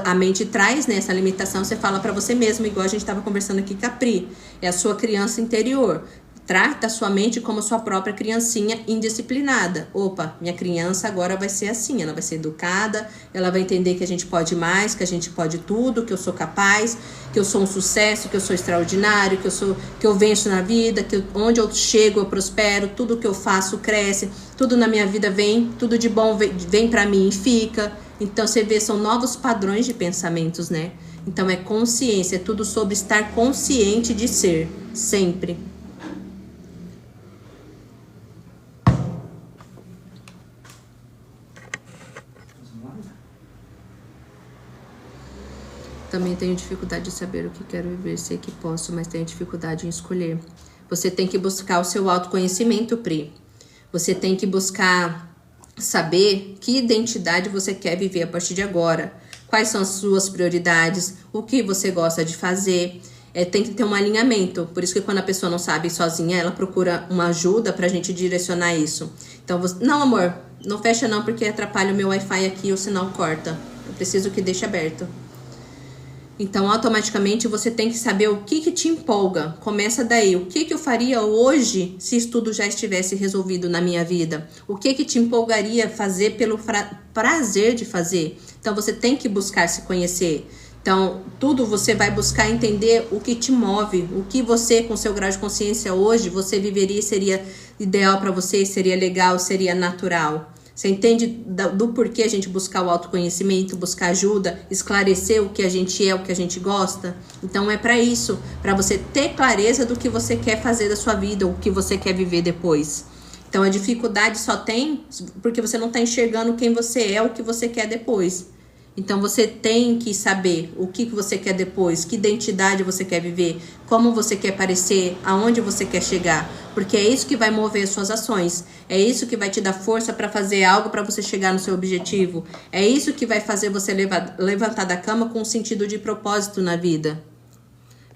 Speaker 1: A mente traz, né, essa limitação, você fala pra você mesmo, igual a gente estava conversando aqui com a Pri. É a sua criança interior. Trata a sua mente como sua própria criancinha indisciplinada. Opa, minha criança agora vai ser assim, ela vai ser educada, ela vai entender que a gente pode mais, que a gente pode tudo, que eu sou capaz, que eu sou um sucesso, que eu sou extraordinário, que eu venço na vida, que onde eu chego eu prospero, tudo que eu faço cresce, tudo na minha vida vem, tudo de bom vem pra mim e fica. Então você vê, são novos padrões de pensamentos, né? Então é consciência, é tudo sobre estar consciente de ser, sempre. Também tenho dificuldade de saber o que quero viver, sei que posso, mas tenho dificuldade em escolher. Você tem que buscar o seu autoconhecimento, Pri. Você tem que buscar saber que identidade você quer viver a partir de agora. Quais são as suas prioridades, o que você gosta de fazer. Tem que ter um alinhamento. Por isso que quando a pessoa não sabe sozinha, ela procura uma ajuda pra gente direcionar isso. Então, não, amor, não fecha não, porque atrapalha o meu Wi-Fi aqui e o sinal corta. Eu preciso que deixe aberto. Então, automaticamente, você tem que saber o que te empolga. Começa daí. O que eu faria hoje se isso tudo já estivesse resolvido na minha vida? O que te empolgaria fazer pelo prazer de fazer? Então, você tem que buscar se conhecer. Então, tudo você vai buscar entender o que te move. O que você, com seu grau de consciência hoje, você viveria, seria ideal para você, seria legal, seria natural. Você entende do porquê a gente buscar o autoconhecimento, buscar ajuda, esclarecer o que a gente é, o que a gente gosta? Então é para isso, para você ter clareza do que você quer fazer da sua vida, o que você quer viver depois. Então a dificuldade só tem porque você não está enxergando quem você é, o que você quer depois. Então você tem que saber o que você quer depois, que identidade você quer viver, como você quer parecer, aonde você quer chegar. Porque é isso que vai mover suas ações. É isso que vai te dar força para fazer algo para você chegar no seu objetivo. É isso que vai fazer você levantar da cama com um sentido de propósito na vida.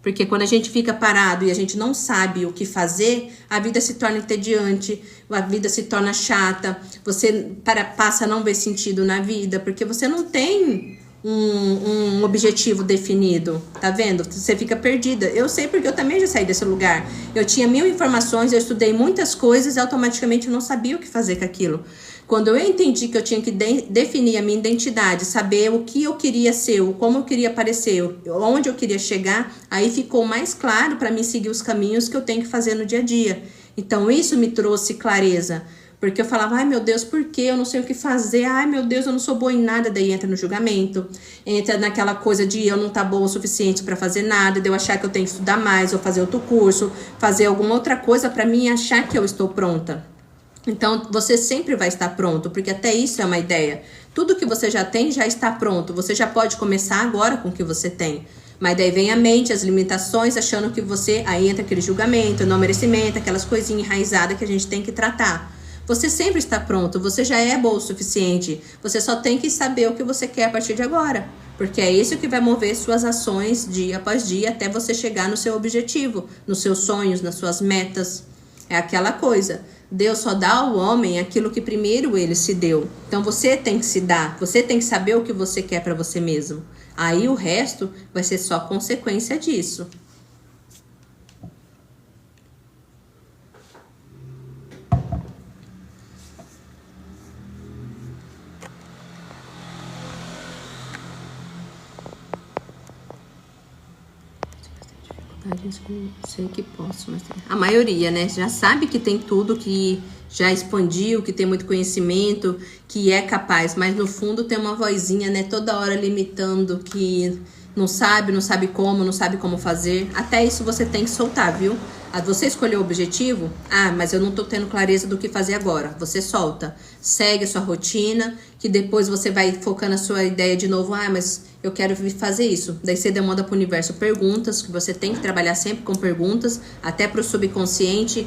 Speaker 1: Porque quando a gente fica parado e a gente não sabe o que fazer, a vida se torna entediante, a vida se torna chata, você passa a não ver sentido na vida, porque você não tem um objetivo definido, tá vendo? Você fica perdida. Eu sei porque eu também já saí desse lugar. Eu tinha 1000 informações, eu estudei muitas coisas e automaticamente eu não sabia o que fazer com aquilo. Quando eu entendi que eu tinha que definir a minha identidade, saber o que eu queria ser, como eu queria parecer, onde eu queria chegar, aí ficou mais claro para mim seguir os caminhos que eu tenho que fazer no dia a dia. Então isso me trouxe clareza, porque eu falava, ai meu Deus, por quê? Eu não sei o que fazer, ai meu Deus, eu não sou boa em nada, daí entra no julgamento, entra naquela coisa de eu não tá boa o suficiente para fazer nada, de eu achar que eu tenho que estudar mais, ou fazer outro curso, fazer alguma outra coisa para mim achar que eu estou pronta. Então, você sempre vai estar pronto, porque até isso é uma ideia. Tudo que você já tem já está pronto. Você já pode começar agora com o que você tem. Mas daí vem a mente, as limitações, achando que você... Aí entra aquele julgamento, não merecimento, aquelas coisinhas enraizadas que a gente tem que tratar. Você sempre está pronto, você já é bom o suficiente. Você só tem que saber o que você quer a partir de agora. Porque é isso que vai mover suas ações dia após dia até você chegar no seu objetivo, nos seus sonhos, nas suas metas. É aquela coisa... Deus só dá ao homem aquilo que primeiro ele se deu. Então você tem que se dar, você tem que saber o que você quer para você mesmo. Aí o resto vai ser só consequência disso. Sei que posso, mas a maioria, né? Já sabe que tem tudo, que já expandiu, que tem muito conhecimento, que é capaz, mas no fundo tem uma vozinha, né? Toda hora limitando, que não sabe como fazer. Até isso você tem que soltar, viu? Você escolheu o objetivo? Ah, mas eu não tô tendo clareza do que fazer agora. Você solta. Segue a sua rotina, que depois você vai focando a sua ideia de novo. Ah, mas eu quero fazer isso. Daí você demanda pro universo perguntas, que você tem que trabalhar sempre com perguntas, até pro subconsciente.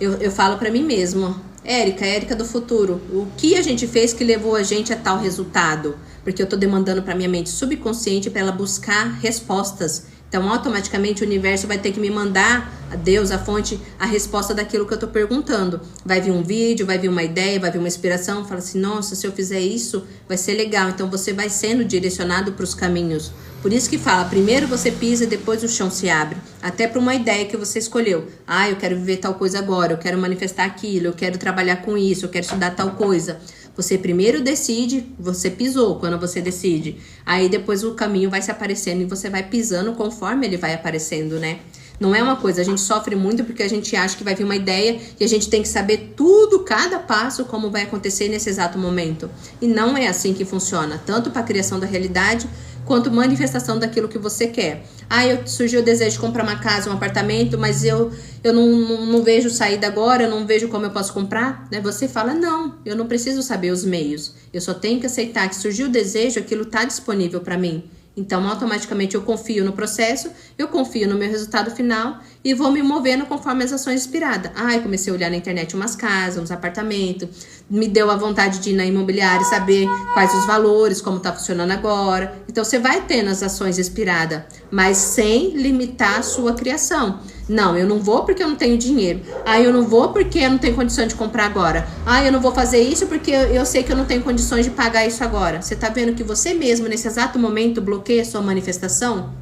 Speaker 1: Eu falo pra mim mesmo, Érica do futuro, o que a gente fez que levou a gente a tal resultado? Porque eu tô demandando pra minha mente subconsciente para ela buscar respostas. Então, automaticamente, o universo vai ter que me mandar, a Deus, a fonte, a resposta daquilo que eu tô perguntando. Vai vir um vídeo, vai vir uma ideia, vai vir uma inspiração. Fala assim, nossa, se eu fizer isso, vai ser legal. Então, você vai sendo direcionado para os caminhos. Por isso que fala, primeiro você pisa e depois o chão se abre. Até para uma ideia que você escolheu. Ah, eu quero viver tal coisa agora, eu quero manifestar aquilo, eu quero trabalhar com isso, eu quero estudar tal coisa. Você primeiro decide, você pisou quando você decide. Aí depois o caminho vai se aparecendo e você vai pisando conforme ele vai aparecendo, né? Não é uma coisa, a gente sofre muito porque a gente acha que vai vir uma ideia e a gente tem que saber tudo, cada passo, como vai acontecer nesse exato momento. E não é assim que funciona, tanto para a criação da realidade, quanto manifestação daquilo que você quer. Ah, surgiu o desejo de comprar uma casa, um apartamento, mas eu não vejo saída agora, eu não vejo como eu posso comprar, né? Você fala, não, eu não preciso saber os meios. Eu só tenho que aceitar que surgiu o desejo, aquilo está disponível para mim. Então, automaticamente, eu confio no processo, eu confio no meu resultado final e vou me movendo conforme as ações inspiradas. Ah, eu comecei a olhar na internet umas casas, uns apartamentos, me deu a vontade de ir na imobiliária e saber quais os valores, como está funcionando agora. Então, você vai tendo as ações inspiradas, mas sem limitar a sua criação. Não, eu não vou porque eu não tenho dinheiro. Ah, eu não vou porque eu não tenho condições de comprar agora. Ah, eu não vou fazer isso porque eu sei que eu não tenho condições de pagar isso agora. Você tá vendo que você mesmo, nesse exato momento, bloqueia a sua manifestação?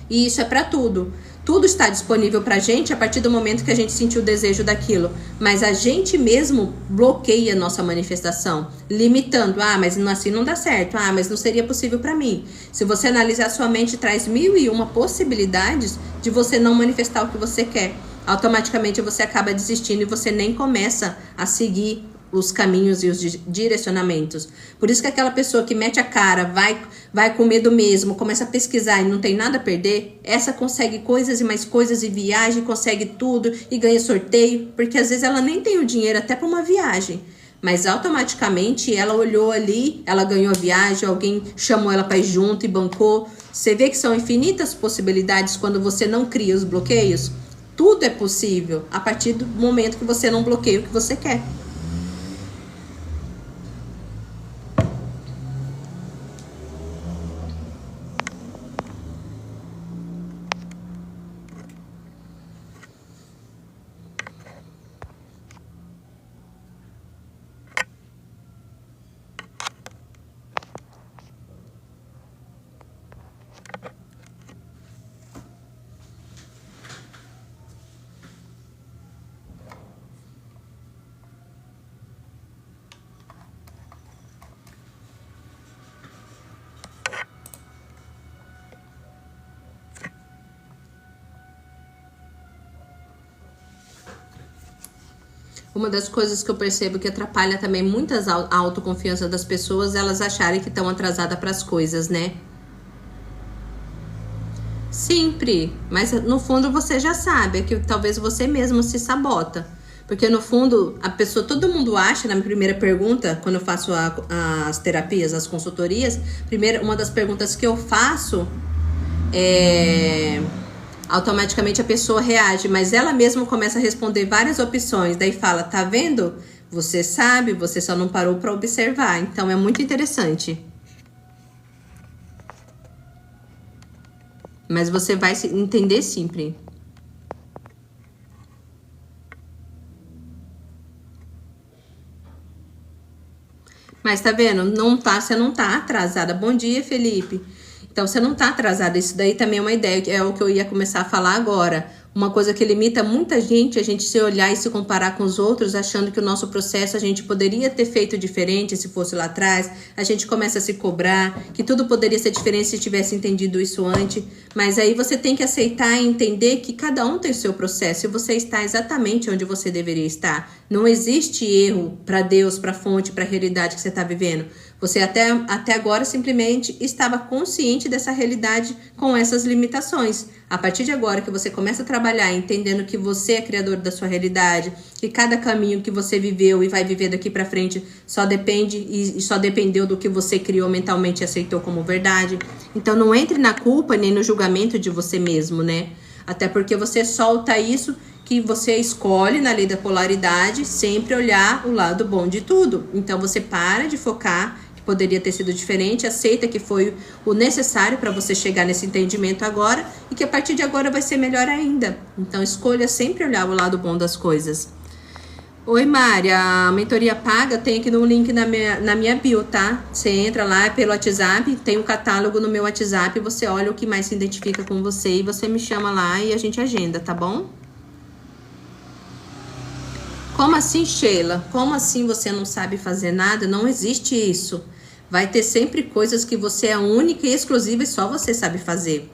Speaker 1: E isso é pra tudo. Tudo está disponível pra gente a partir do momento que a gente sentiu o desejo daquilo. Mas a gente mesmo bloqueia a nossa manifestação, limitando. Ah, mas assim não dá certo. Ah, mas não seria possível pra mim. Se você analisar, sua mente traz 1001 possibilidades de você não manifestar o que você quer. Automaticamente você acaba desistindo e você nem começa a seguir os caminhos e os direcionamentos. Por isso que aquela pessoa que mete a cara, vai com medo mesmo, começa a pesquisar e não tem nada a perder, essa consegue coisas e mais coisas e viagem, consegue tudo e ganha sorteio, porque às vezes ela nem tem o dinheiro até para uma viagem. Mas automaticamente ela olhou ali, ela ganhou a viagem, alguém chamou ela para ir junto e bancou. Você vê que são infinitas possibilidades quando você não cria os bloqueios. Tudo é possível a partir do momento que você não bloqueia o que você quer. Uma das coisas que eu percebo que atrapalha também muitas a autoconfiança das pessoas, elas acharem que estão atrasadas para as coisas, né? Sempre, mas no fundo você já sabe, é que talvez você mesmo se sabota. Porque no fundo, a pessoa, todo mundo acha, na minha primeira pergunta, quando eu faço as terapias, as consultorias, uma das perguntas que eu faço é... automaticamente a pessoa reage, mas ela mesma começa a responder várias opções, daí fala, tá vendo? Você sabe, você só não parou para observar, então é muito interessante. Mas você vai entender sempre. Mas tá vendo? Você não tá atrasada. Bom dia, Felipe. Então, você não tá atrasada. Isso daí também é uma ideia, é o que eu ia começar a falar agora. Uma coisa que limita muita gente, a gente se olhar e se comparar com os outros, achando que o nosso processo a gente poderia ter feito diferente se fosse lá atrás. A gente começa a se cobrar, que tudo poderia ser diferente se tivesse entendido isso antes. Mas aí você tem que aceitar e entender que cada um tem o seu processo e você está exatamente onde você deveria estar. Não existe erro para Deus, para a fonte, para a realidade que você está vivendo. Você até agora simplesmente estava consciente dessa realidade com essas limitações. A partir de agora que você começa a trabalhar entendendo que você é criador da sua realidade, que cada caminho que você viveu e vai viver daqui para frente só depende e só dependeu do que você criou mentalmente e aceitou como verdade. Então não entre na culpa nem no julgamento de você mesmo, né? Até porque você solta isso que você escolhe na lei da polaridade sempre olhar o lado bom de tudo. Então você para de focar que poderia ter sido diferente, aceita que foi o necessário para você chegar nesse entendimento agora e que a partir de agora vai ser melhor ainda. Então escolha sempre olhar o lado bom das coisas. Oi, Mari, a mentoria paga tem aqui no link na minha bio, tá? Você entra lá pelo WhatsApp, tem um catálogo no meu WhatsApp, você olha o que mais se identifica com você e você me chama lá e a gente agenda, tá bom? Como assim, Sheila? Como assim você não sabe fazer nada? Não existe isso. Vai ter sempre coisas que você é única e exclusiva e só você sabe fazer.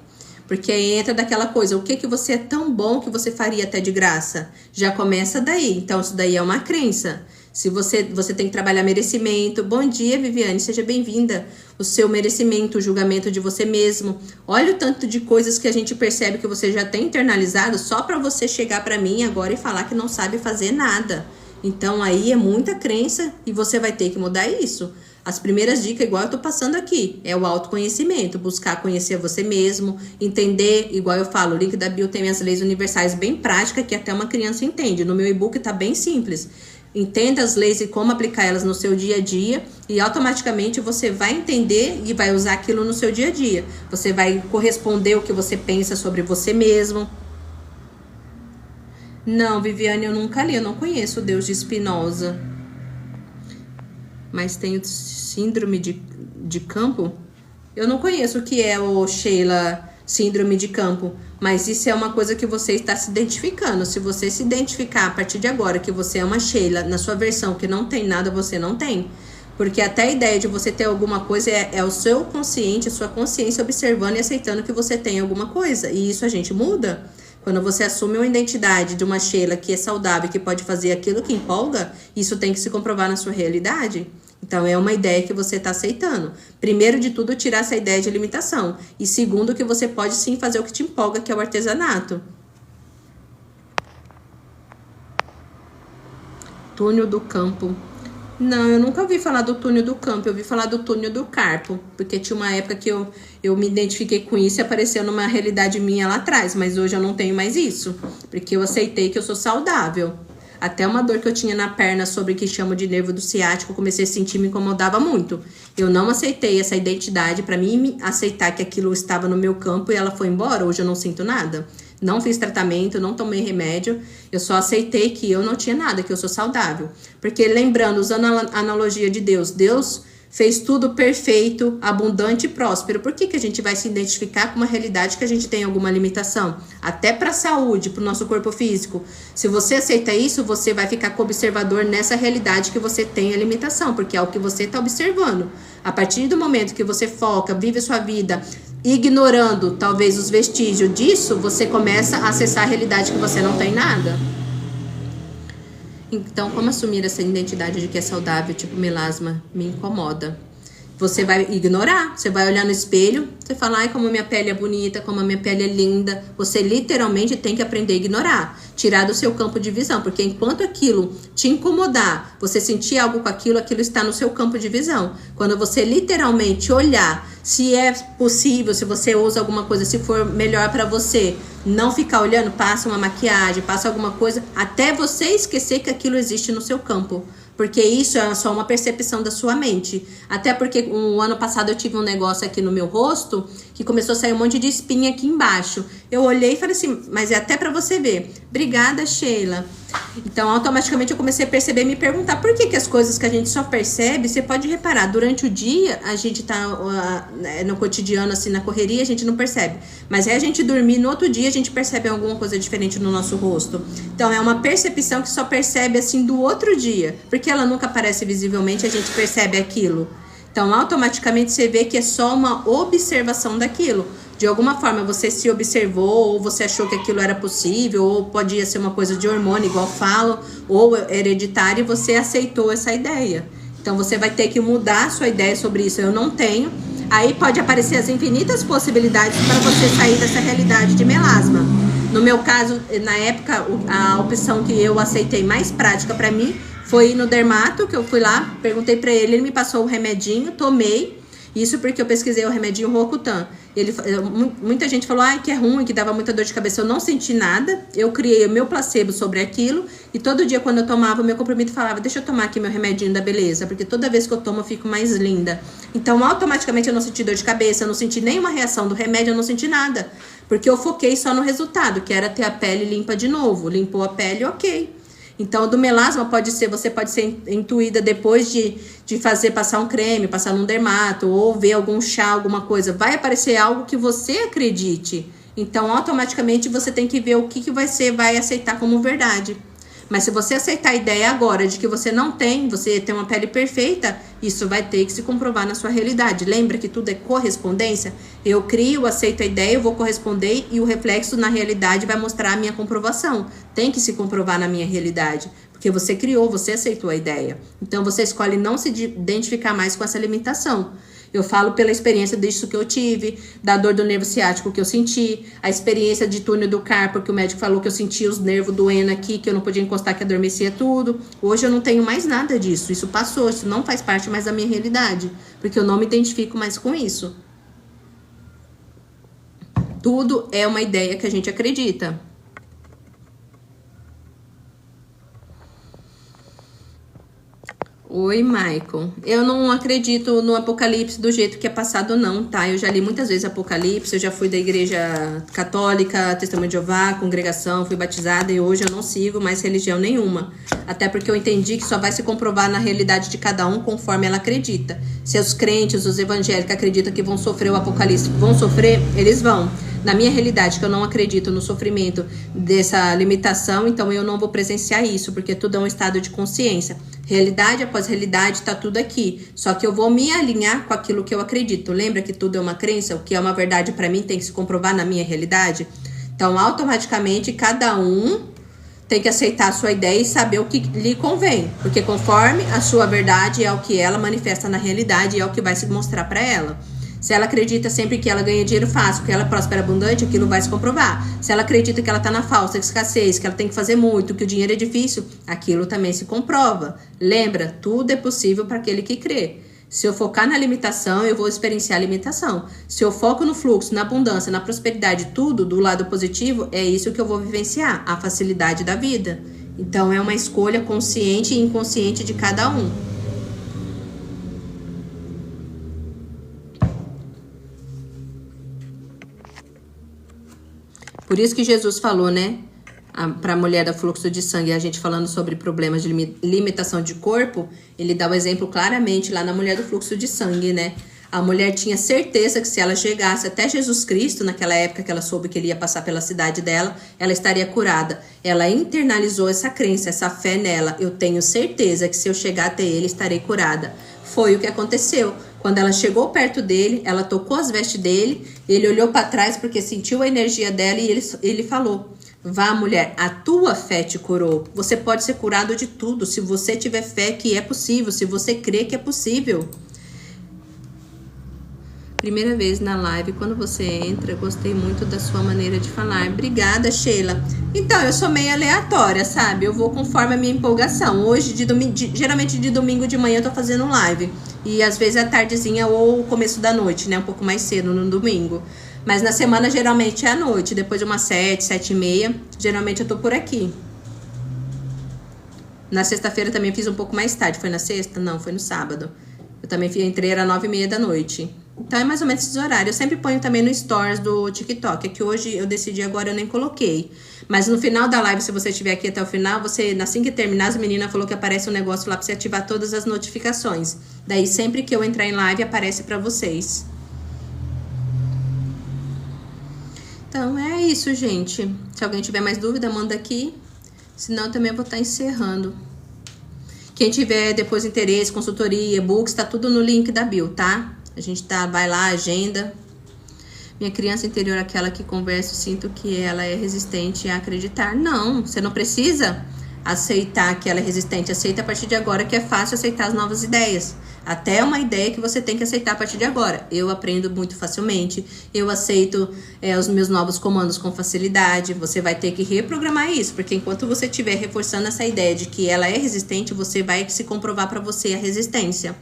Speaker 1: Porque aí entra daquela coisa, o que você é tão bom que você faria até de graça? Já começa daí, então isso daí é uma crença. Se você tem que trabalhar merecimento. Bom dia, Viviane, seja bem-vinda. O seu merecimento, o julgamento de você mesmo. Olha o tanto de coisas que a gente percebe que você já tem internalizado só para você chegar para mim agora e falar que não sabe fazer nada. Então aí é muita crença e você vai ter que mudar isso. As primeiras dicas, igual eu tô passando aqui, é o autoconhecimento, buscar conhecer você mesmo, entender, igual eu falo, o link da bio tem as leis universais bem práticas que até uma criança entende. No meu e-book tá bem simples. Entenda as leis e como aplicar elas no seu dia a dia e automaticamente você vai entender e vai usar aquilo no seu dia a dia. Você vai corresponder o que você pensa sobre você mesmo. Não, Viviane, eu nunca li, eu não conheço o Deus de Spinoza. Mas tenho síndrome de campo? Eu não conheço o que é, o Sheila, síndrome de campo. Mas isso é uma coisa que você está se identificando. Se você se identificar a partir de agora que você é uma Sheila, na sua versão que não tem nada, você não tem. Porque até a ideia de você ter alguma coisa é o seu consciente, a sua consciência observando e aceitando que você tem alguma coisa. E isso a gente muda. Quando você assume uma identidade de uma Sheila que é saudável, que pode fazer aquilo que empolga, isso tem que se comprovar na sua realidade. Então, é uma ideia que você está aceitando. Primeiro de tudo, tirar essa ideia de limitação. E segundo, que você pode sim fazer o que te empolga, que é o artesanato. Túnel do campo. Não, eu nunca ouvi falar do túnel do campo, eu ouvi falar do túnel do carpo, porque tinha uma época que eu me identifiquei com isso e apareceu numa realidade minha lá atrás, mas hoje eu não tenho mais isso, porque eu aceitei que eu sou saudável. Até uma dor que eu tinha na perna sobre o que chamo de nervo do ciático, eu comecei a sentir, me incomodava muito. Eu não aceitei essa identidade, pra mim aceitar que aquilo estava no meu campo e ela foi embora, hoje eu não sinto nada. Não fiz tratamento, não tomei remédio, eu só aceitei que eu não tinha nada, que eu sou saudável. Porque lembrando, usando a analogia de Deus, Deus fez tudo perfeito, abundante e próspero. Por que a gente vai se identificar com uma realidade que a gente tem alguma limitação? Até para a saúde, para o nosso corpo físico. Se você aceita isso, você vai ficar com o observador nessa realidade que você tem a limitação, porque é o que você está observando. A partir do momento que você foca, vive a sua vida ignorando talvez os vestígios disso, você começa a acessar a realidade que você não tem nada. Então, como assumir essa identidade de que é saudável, tipo melasma, me incomoda? Você vai ignorar, você vai olhar no espelho, você fala, ai, como a minha pele é bonita, como a minha pele é linda. Você literalmente tem que aprender a ignorar, tirar do seu campo de visão, porque enquanto aquilo te incomodar, você sentir algo com aquilo, aquilo está no seu campo de visão. Quando você literalmente olhar se é possível, se você usa alguma coisa, se for melhor para você, não ficar olhando, passa uma maquiagem, passa alguma coisa, até você esquecer que aquilo existe no seu campo. Porque isso é só uma percepção da sua mente. Até porque um ano passado eu tive um negócio aqui no meu rosto que começou a sair um monte de espinha aqui embaixo. Eu olhei e falei assim, mas é até pra você ver. Obrigada, Sheila. Então, automaticamente eu comecei a perceber e me perguntar por que as coisas que a gente só percebe, você pode reparar, durante o dia a gente tá no cotidiano, assim, na correria, a gente não percebe. Mas é a gente dormir, no outro dia a gente percebe alguma coisa diferente no nosso rosto. Então, é uma percepção que só percebe, assim, do outro dia. Porque ela nunca aparece visivelmente, a gente percebe aquilo. Então, automaticamente você vê que é só uma observação daquilo. De alguma forma você se observou, ou você achou que aquilo era possível, ou podia ser uma coisa de hormônio, igual falo, ou hereditário, e você aceitou essa ideia. Então você vai ter que mudar a sua ideia sobre isso. Eu não tenho. Aí pode aparecer as infinitas possibilidades para você sair dessa realidade de melasma. No meu caso, na época, a opção que eu aceitei mais prática para mim foi ir no dermato, que eu fui lá, perguntei para ele, ele me passou o remedinho, tomei. Isso porque eu pesquisei o remedinho Roacutan. Muita gente falou que é ruim, que dava muita dor de cabeça. Eu não senti nada. Eu criei o meu placebo sobre aquilo. E todo dia, quando eu tomava, o meu comprimido falava, deixa eu tomar aqui meu remedinho da beleza. Porque toda vez que eu tomo, eu fico mais linda. Então, automaticamente, eu não senti dor de cabeça. Eu não senti nenhuma reação do remédio. Eu não senti nada. Porque eu foquei só no resultado, que era ter a pele limpa de novo. Limpou a pele, ok. Então, do melasma você pode ser intuída depois de passar um creme, passar num dermato, ou ver algum chá, alguma coisa. Vai aparecer algo que você acredite. Então, automaticamente, você tem que ver o que você vai aceitar como verdade. Mas se você aceitar a ideia agora de que você você tem uma pele perfeita, isso vai ter que se comprovar na sua realidade. Lembra que tudo é correspondência? Eu crio, aceito a ideia, eu vou corresponder e o reflexo na realidade vai mostrar a minha comprovação. Tem que se comprovar na minha realidade. Porque você criou, você aceitou a ideia. Então você escolhe não se identificar mais com essa limitação. Eu falo pela experiência disso que eu tive, da dor do nervo ciático que eu senti, a experiência de túnel do carpo, que o médico falou que eu sentia os nervos doendo aqui, que eu não podia encostar, que adormecia tudo. Hoje eu não tenho mais nada disso, isso passou, isso não faz parte mais da minha realidade, porque eu não me identifico mais com isso. Tudo é uma ideia que a gente acredita. Oi, Michael. Eu não acredito no Apocalipse do jeito que é passado, não, tá? Eu já li muitas vezes Apocalipse, eu já fui da igreja católica, Testemunho de Jeová, congregação, fui batizada e hoje eu não sigo mais religião nenhuma. Até porque eu entendi que só vai se comprovar na realidade de cada um conforme ela acredita. Se os crentes, os evangélicos acreditam que vão sofrer o Apocalipse, vão sofrer, eles vão. Na minha realidade, que eu não acredito no sofrimento dessa limitação, então eu não vou presenciar isso, porque tudo é um estado de consciência. Realidade após realidade, tá tudo aqui. Só que eu vou me alinhar com aquilo que eu acredito. Lembra que tudo é uma crença? O que é uma verdade para mim tem que se comprovar na minha realidade? Então, automaticamente, cada um tem que aceitar a sua ideia e saber o que lhe convém. Porque conforme a sua verdade é o que ela manifesta na realidade e é o que vai se mostrar para ela. Se ela acredita sempre que ela ganha dinheiro fácil, que ela é próspera abundante, aquilo vai se comprovar. Se ela acredita que ela tá na falsa escassez, que ela tem que fazer muito, que o dinheiro é difícil, aquilo também se comprova. Lembra, tudo é possível para aquele que crê. Se eu focar na limitação, eu vou experienciar a limitação. Se eu foco no fluxo, na abundância, na prosperidade, tudo do lado positivo, é isso que eu vou vivenciar, a facilidade da vida. Então é uma escolha consciente e inconsciente de cada um. Por isso que Jesus falou, né, para a mulher do fluxo de sangue, a gente falando sobre problemas de limitação de corpo, ele dá o exemplo claramente lá na mulher do fluxo de sangue, né? A mulher tinha certeza que se ela chegasse até Jesus Cristo, naquela época que ela soube que ele ia passar pela cidade dela, ela estaria curada. Ela internalizou essa crença, essa fé nela. Eu tenho certeza que se eu chegar até ele, estarei curada. Foi o que aconteceu. Quando ela chegou perto dele, ela tocou as vestes dele, ele olhou para trás porque sentiu a energia dela e ele falou: vá, mulher, a tua fé te curou. Você pode ser curado de tudo se você tiver fé que é possível, se você crê que é possível. Primeira vez na live, quando você entra, gostei muito da sua maneira de falar. Obrigada, Sheila. Então, eu sou meio aleatória, sabe? Eu vou conforme a minha empolgação. Hoje, geralmente de domingo de manhã, eu tô fazendo live. E às vezes à tardezinha ou começo da noite, né? Um pouco mais cedo no domingo. Mas na semana, geralmente é à noite. Depois de umas 7, 7h30, geralmente eu tô por aqui. Na sexta-feira também fiz um pouco mais tarde. Foi na sexta? Não, foi no sábado. Eu também entrei, era 9h30 da noite. Então é mais ou menos esses horários. Eu sempre ponho também no Stories do TikTok. É que hoje eu decidi agora, eu nem coloquei. Mas no final da live, se você estiver aqui até o final, assim que terminar, as meninas falou que aparece um negócio lá pra você ativar todas as notificações. Daí sempre que eu entrar em live, aparece pra vocês. Então é isso, gente. Se alguém tiver mais dúvida, manda aqui. Senão eu também vou estar encerrando. Quem tiver depois interesse, consultoria, e-books, tá tudo no link da bio, tá? A gente vai lá, agenda. Minha criança interior, aquela que converso, sinto que ela é resistente a acreditar. Não, você não precisa aceitar que ela é resistente, aceita a partir de agora, que é fácil aceitar as novas ideias. Até uma ideia que você tem que aceitar a partir de agora. Eu aprendo muito facilmente, eu aceito os meus novos comandos com facilidade. Você vai ter que reprogramar isso, porque enquanto você estiver reforçando essa ideia de que ela é resistente, você vai se comprovar para você a resistência.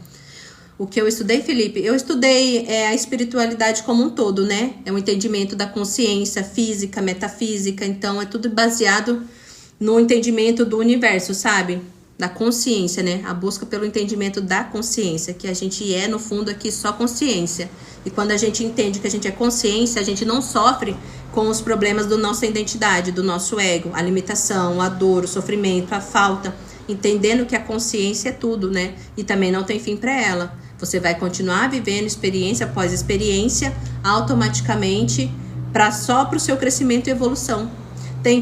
Speaker 1: O que eu estudei, Felipe? Eu estudei a espiritualidade como um todo, né? É um entendimento da consciência, física, metafísica. Então, é tudo baseado no entendimento do universo, sabe? Da consciência, né? A busca pelo entendimento da consciência, que a gente é, no fundo, aqui só consciência. E quando a gente entende que a gente é consciência, a gente não sofre com os problemas da nossa identidade, do nosso ego, a limitação, a dor, o sofrimento, a falta, entendendo que a consciência é tudo, né? E também não tem fim para ela. Você vai continuar vivendo experiência após experiência, automaticamente, só para o seu crescimento e evolução.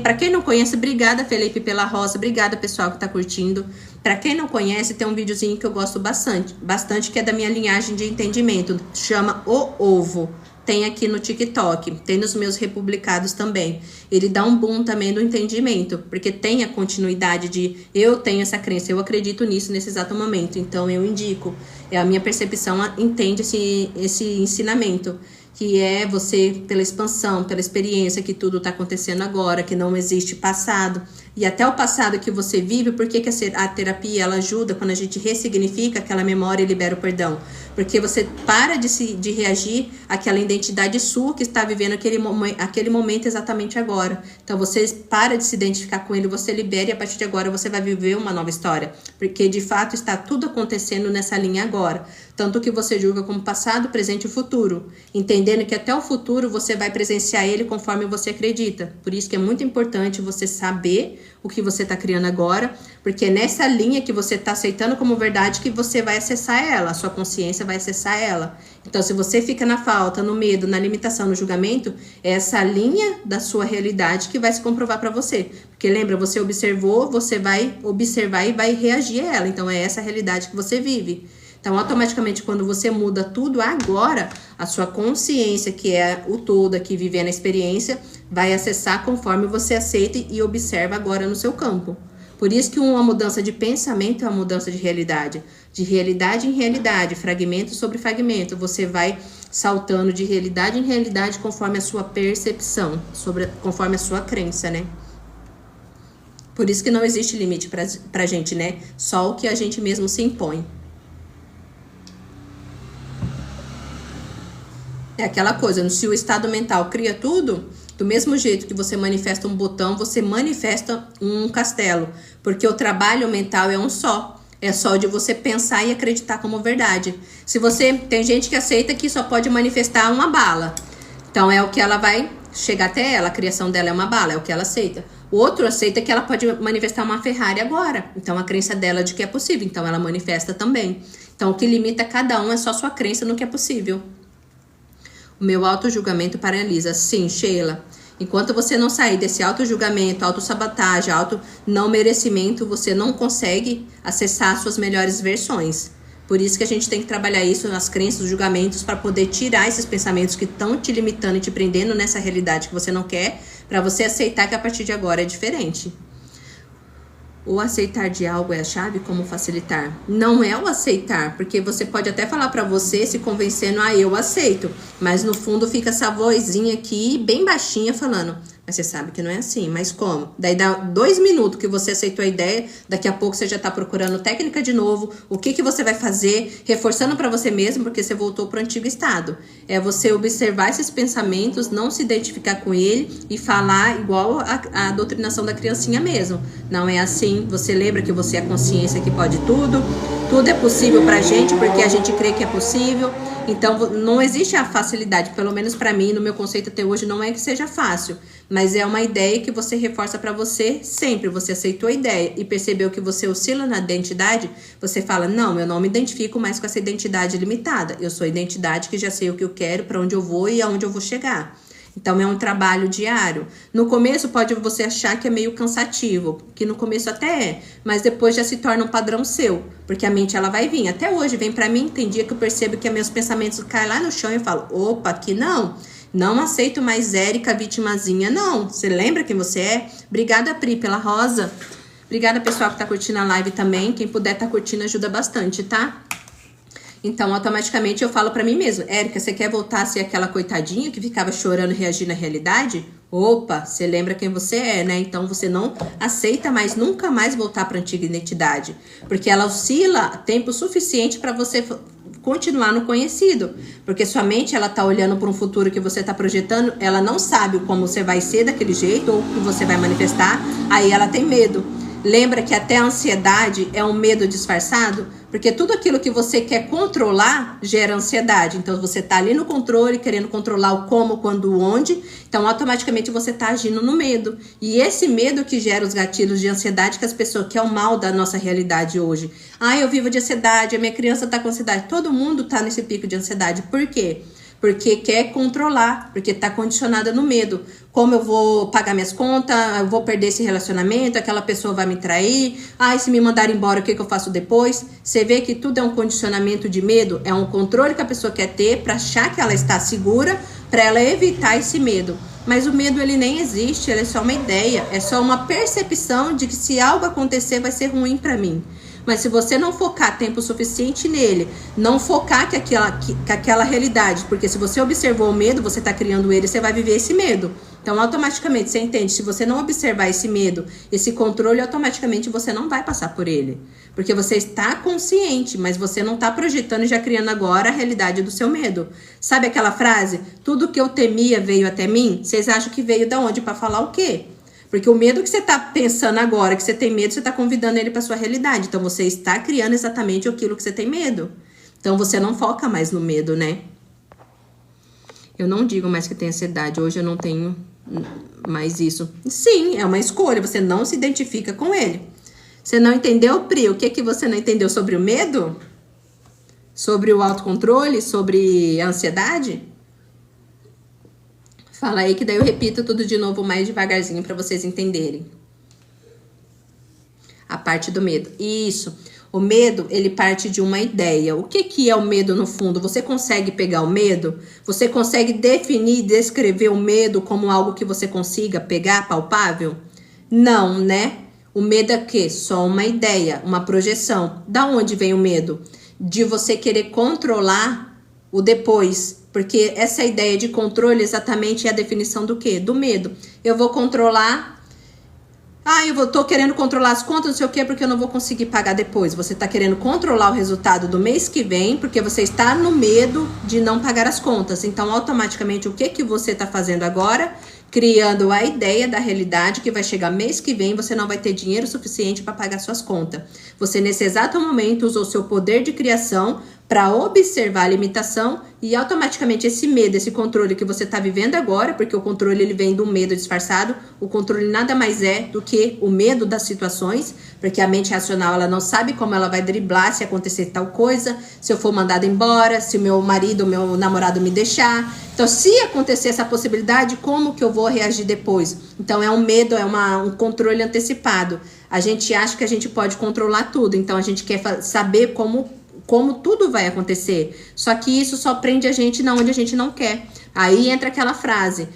Speaker 1: Para quem não conhece, obrigada, Felipe, pela rosa, obrigada, pessoal, que tá curtindo. Para quem não conhece, tem um videozinho que eu gosto bastante, que é da minha linhagem de entendimento, chama O Ovo. Tem aqui no TikTok, tem nos meus republicados também. Ele dá um boom também do entendimento, porque tem a continuidade de eu tenho essa crença, eu acredito nisso nesse exato momento, então eu indico. A minha percepção entende esse ensinamento, que é você, pela expansão, pela experiência, que tudo está acontecendo agora, que não existe passado. E até o passado que você vive, por que a terapia ela ajuda quando a gente ressignifica aquela memória e libera o perdão? Porque você para de reagir àquela identidade sua que está vivendo aquele momento exatamente agora. Então você para de se identificar com ele, você libera e a partir de agora você vai viver uma nova história. Porque de fato está tudo acontecendo nessa linha agora. Tanto que você julga como passado, presente e futuro. Entendendo que até o futuro você vai presenciar ele conforme você acredita. Por isso que é muito importante você saber o que você está criando agora, porque é nessa linha que você está aceitando como verdade que você vai acessar ela, a sua consciência vai acessar ela. Então, se você fica na falta, no medo, na limitação, no julgamento, é essa linha da sua realidade que vai se comprovar para você. Porque lembra, você observou, você vai observar e vai reagir a ela. Então, é essa realidade que você vive. Então, automaticamente, quando você muda tudo agora, a sua consciência, que é o todo aqui vivendo a experiência, vai acessar conforme você aceita e observa agora no seu campo. Por isso que uma mudança de pensamento é uma mudança de realidade. De realidade em realidade, fragmento sobre fragmento. Você vai saltando de realidade em realidade conforme a sua percepção, conforme a sua crença, né? Por isso que não existe limite pra gente, né? Só o que a gente mesmo se impõe. É aquela coisa, se o estado mental cria tudo, do mesmo jeito que você manifesta um botão, você manifesta um castelo. Porque o trabalho mental é um só. É só de você pensar e acreditar como verdade. Tem gente que aceita que só pode manifestar uma bala. Então é o que ela vai chegar até ela. A criação dela é uma bala, é o que ela aceita. O outro aceita que ela pode manifestar uma Ferrari agora. Então a crença dela é de que é possível. Então ela manifesta também. Então o que limita cada um é só sua crença no que é possível. O meu auto-julgamento paralisa. Sim, Sheila. Enquanto você não sair desse auto-julgamento, auto-sabotagem, auto-não-merecimento, você não consegue acessar suas melhores versões. Por isso que a gente tem que trabalhar isso nas crenças, os julgamentos, para poder tirar esses pensamentos que estão te limitando e te prendendo nessa realidade que você não quer, para você aceitar que a partir de agora é diferente. O aceitar de algo é a chave, como facilitar? Não é o aceitar, porque você pode até falar pra você, se convencendo, eu aceito. Mas no fundo fica essa vozinha aqui, bem baixinha, falando, mas você sabe que não é assim, mas como? Daí dá 2 minutos que você aceitou a ideia, daqui a pouco você já tá procurando técnica de novo, o que você vai fazer, reforçando pra você mesmo, porque você voltou pro antigo estado. É você observar esses pensamentos, não se identificar com ele e falar igual a doutrinação da criancinha mesmo. Não é assim, você lembra que você é a consciência que pode tudo é possível pra gente, porque a gente crê que é possível. Então, não existe a facilidade, pelo menos pra mim, no meu conceito até hoje, não é que seja fácil. Mas é uma ideia que você reforça pra você sempre. Você aceitou a ideia e percebeu que você oscila na identidade, você fala, não, eu não me identifico mais com essa identidade limitada. Eu sou a identidade que já sei o que eu quero, pra onde eu vou e aonde eu vou chegar. Então, é um trabalho diário. No começo, pode você achar que é meio cansativo, que no começo até é, mas depois já se torna um padrão seu, porque a mente ela vai vir. Até hoje, vem pra mim, tem dia que eu percebo que meus pensamentos caem lá no chão e eu falo, opa, aqui não. Não aceito mais Érica, vitimazinha, não. Você lembra quem você é? Obrigada, Pri, pela rosa. Obrigada, pessoal, que tá curtindo a live também. Quem puder tá curtindo ajuda bastante, tá? Então, automaticamente eu falo pra mim mesmo, Érica, você quer voltar a ser aquela coitadinha que ficava chorando e reagindo à realidade? Opa, você lembra quem você é, né? Então, você não aceita mais, nunca mais voltar pra antiga identidade. Porque ela oscila tempo suficiente pra você continuar no conhecido. Porque sua mente, ela tá olhando para um futuro que você tá projetando, ela não sabe como você vai ser daquele jeito ou o que você vai manifestar, aí ela tem medo. Lembra que até a ansiedade é um medo disfarçado? Porque tudo aquilo que você quer controlar gera ansiedade. Então, você tá ali no controle, querendo controlar o como, quando, o onde. Então, automaticamente, você tá agindo no medo. E esse medo que gera os gatilhos de ansiedade que as pessoas, que é o mal da nossa realidade hoje. Ah, eu vivo de ansiedade, a minha criança tá com ansiedade. Todo mundo tá nesse pico de ansiedade. Por quê? Porque quer controlar, porque tá condicionada no medo. Como eu vou pagar minhas contas, eu vou perder esse relacionamento, aquela pessoa vai me trair, e se me mandar embora, o que eu faço depois? Você vê que tudo é um condicionamento de medo, é um controle que a pessoa quer ter para achar que ela está segura, para ela evitar esse medo. Mas o medo, ele nem existe, ele é só uma ideia, é só uma percepção de que se algo acontecer vai ser ruim para mim. Mas se você não focar tempo suficiente nele, não focar que aquela realidade, porque se você observou o medo, você está criando ele, você vai viver esse medo. Então, automaticamente, você entende, se você não observar esse medo, esse controle, automaticamente você não vai passar por ele. Porque você está consciente, mas você não está projetando e já criando agora a realidade do seu medo. Sabe aquela frase? Tudo que eu temia veio até mim? Vocês acham que veio da onde? Para falar o quê? Porque o medo que você está pensando agora, que você tem medo, você está convidando ele para sua realidade. Então, você está criando exatamente aquilo que você tem medo. Então, você não foca mais no medo, né? Eu não digo mais que tenho ansiedade. Hoje eu não tenho mais isso. Sim, é uma escolha. Você não se identifica com ele. Você não entendeu, Pri? O que você não entendeu sobre o medo? Sobre o autocontrole? Sobre a ansiedade? Fala aí que daí eu repito tudo de novo mais devagarzinho para vocês entenderem. A parte do medo. Isso. O medo, ele parte de uma ideia. O que é o medo no fundo? Você consegue pegar o medo? Você consegue definir, descrever o medo como algo que você consiga pegar, palpável? Não, né? O medo é o quê? Só uma ideia, uma projeção. Da onde vem o medo? De você querer controlar o depois. Porque essa ideia de controle exatamente é a definição do quê? Do medo. Eu vou controlar... tô querendo controlar as contas, não sei o quê, porque eu não vou conseguir pagar depois. Você tá querendo controlar o resultado do mês que vem, porque você está no medo de não pagar as contas. Então, automaticamente, o que você tá fazendo agora? Criando a ideia da realidade que vai chegar mês que vem, você não vai ter dinheiro suficiente para pagar suas contas. Você, nesse exato momento, usou seu poder de criação para observar a limitação e automaticamente esse medo, esse controle que você está vivendo agora, porque o controle ele vem do medo disfarçado, o controle nada mais é do que o medo das situações, porque a mente racional ela não sabe como ela vai driblar se acontecer tal coisa, se eu for mandada embora, se o meu marido, o meu namorado me deixar. Então, se acontecer essa possibilidade, como que eu vou reagir depois? Então, é um medo, é um controle antecipado. A gente acha que a gente pode controlar tudo, então a gente quer saber como tudo vai acontecer. Só que isso só prende a gente na onde a gente não quer. Aí entra aquela frase,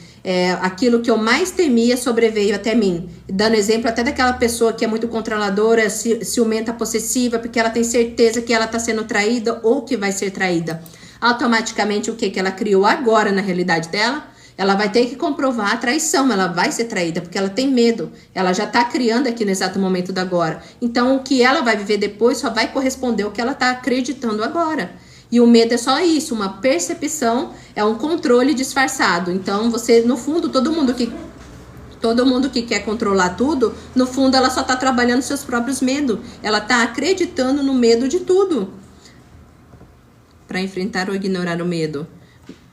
Speaker 1: aquilo que eu mais temia sobreveio até mim. Dando exemplo até daquela pessoa que é muito controladora, ciumenta, possessiva, porque ela tem certeza que ela está sendo traída ou que vai ser traída. Automaticamente, o que ela criou agora na realidade dela? Ela vai ter que comprovar a traição, ela vai ser traída, porque ela tem medo. Ela já está criando aqui no exato momento da agora. Então, o que ela vai viver depois só vai corresponder ao que ela está acreditando agora. E o medo é só isso, uma percepção, é um controle disfarçado. Então, você, no fundo, todo mundo que quer controlar tudo, no fundo, ela só está trabalhando seus próprios medos. Ela está acreditando no medo de tudo. Para enfrentar ou ignorar o medo.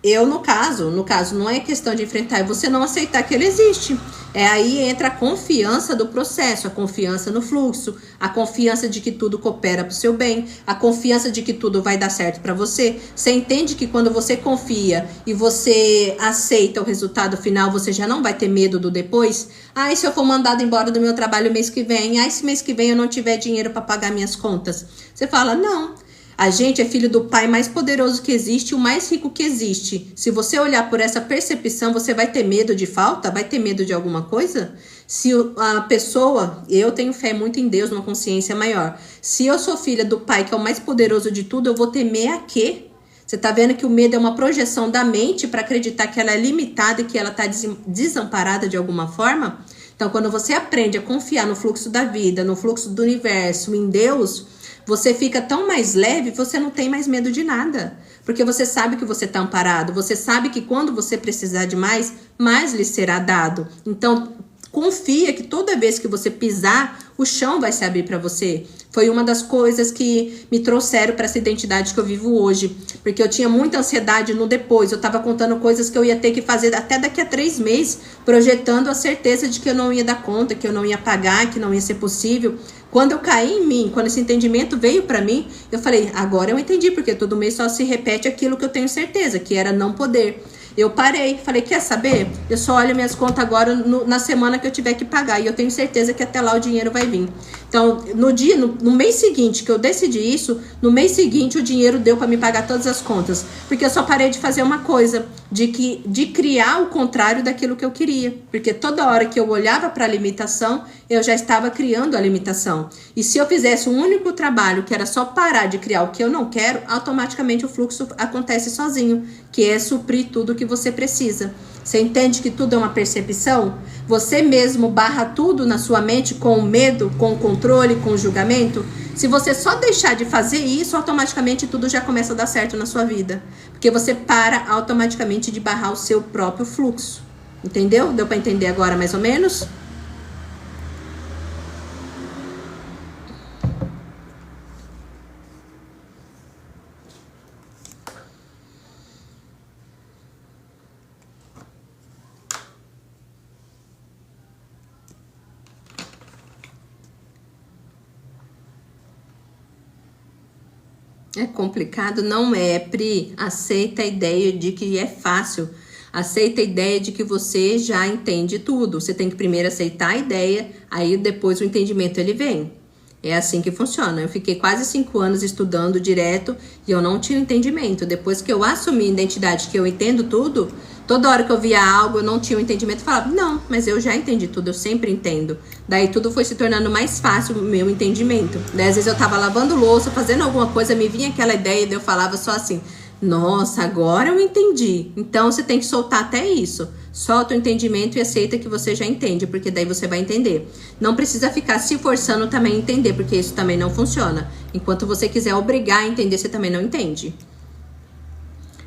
Speaker 1: Eu, no caso, não é questão de enfrentar, é você não aceitar que ele existe. Aí entra a confiança do processo, a confiança no fluxo, a confiança de que tudo coopera para o seu bem, a confiança de que tudo vai dar certo para você. Você entende que quando você confia e você aceita o resultado final, você já não vai ter medo do depois? E se eu for mandado embora do meu trabalho mês que vem? Se mês que vem eu não tiver dinheiro para pagar minhas contas? Você fala, não. A gente é filho do pai mais poderoso que existe, o mais rico que existe. Se você olhar por essa percepção, você vai ter medo de falta? Vai ter medo de alguma coisa? Se a pessoa, eu tenho fé muito em Deus, numa consciência maior. Se eu sou filha do Pai, que é o mais poderoso de tudo, eu vou temer a quê? Você tá vendo que o medo é uma projeção da mente para acreditar que ela é limitada e que ela tá desamparada de alguma forma? Então, quando você aprende a confiar no fluxo da vida, no fluxo do universo, em Deus, você fica tão mais leve, você não tem mais medo de nada. Porque você sabe que você está amparado, você sabe que quando você precisar de mais lhe será dado. Então, confia que toda vez que você pisar, o chão vai se abrir para você. Foi uma das coisas que me trouxeram para essa identidade que eu vivo hoje. Porque eu tinha muita ansiedade no depois. Eu estava contando coisas que eu ia ter que fazer até daqui a 3 meses, projetando a certeza de que eu não ia dar conta, que eu não ia pagar, que não ia ser possível. Quando eu caí em mim, quando esse entendimento veio para mim, eu falei, agora eu entendi, porque todo mês só se repete aquilo que eu tenho certeza, que era não poder. Eu parei, falei, quer saber? Eu só olho minhas contas agora na semana que eu tiver que pagar. E eu tenho certeza que até lá o dinheiro vai vir. Então, no mês seguinte que eu decidi isso, no mês seguinte o dinheiro deu para me pagar todas as contas. Porque eu só parei de fazer uma coisa, de criar o contrário daquilo que eu queria. Porque toda hora que eu olhava para a limitação, eu já estava criando a limitação. E se eu fizesse um único trabalho, que era só parar de criar o que eu não quero, automaticamente o fluxo acontece sozinho, que é suprir tudo que você precisa. Você entende que tudo é uma percepção? Você mesmo barra tudo na sua mente com o medo, com o controle, com o julgamento? Se você só deixar de fazer isso, automaticamente tudo já começa a dar certo na sua vida. Porque você para automaticamente de barrar o seu próprio fluxo. Entendeu? Deu para entender agora mais ou menos? É complicado? Não é, Pri. Aceita a ideia de que é fácil. Aceita a ideia de que você já entende tudo. Você tem que primeiro aceitar a ideia, aí depois o entendimento ele vem. É assim que funciona. Eu fiquei quase 5 anos estudando direto e eu não tinha entendimento. Depois que eu assumi a identidade, que eu entendo tudo, toda hora que eu via algo, eu não tinha um entendimento, eu falava, não, mas eu já entendi tudo, eu sempre entendo. Daí tudo foi se tornando mais fácil o meu entendimento. Daí às vezes eu tava lavando louça, fazendo alguma coisa, me vinha aquela ideia e eu falava só assim, nossa, agora eu entendi. Então você tem que soltar até isso. Solta o entendimento e aceita que você já entende, porque daí você vai entender. Não precisa ficar se forçando também a entender, porque isso também não funciona. Enquanto você quiser obrigar a entender, você também não entende.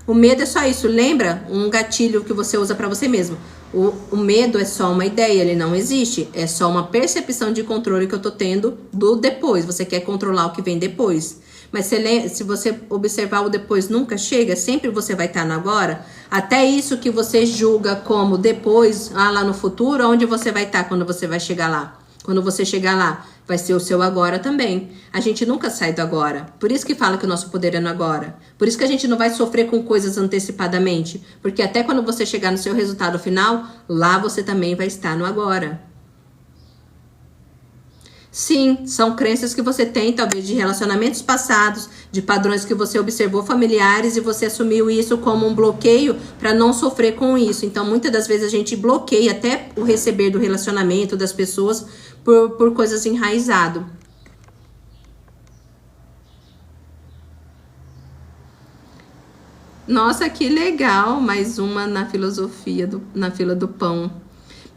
Speaker 1: O medo é só isso. Lembra um gatilho que você usa pra você mesmo. O medo é só uma ideia, ele não existe. É só uma percepção de controle que eu tô tendo do depois. Você quer controlar o que vem depois. Mas se você observar o depois nunca chega, sempre você vai estar no agora. Até isso que você julga como depois, lá no futuro, onde você vai estar quando você vai chegar lá. Quando você chegar lá, vai ser o seu agora também. A gente nunca sai do agora. Por isso que fala que o nosso poder é no agora. Por isso que a gente não vai sofrer com coisas antecipadamente. Porque até quando você chegar no seu resultado final, lá você também vai estar no agora. Sim, são crenças que você tem, talvez de relacionamentos passados, de padrões que você observou familiares e você assumiu isso como um bloqueio para não sofrer com isso. Então, muitas das vezes a gente bloqueia até o receber do relacionamento das pessoas por coisas enraizadas. Nossa, que legal! Mais uma na filosofia, na fila do pão.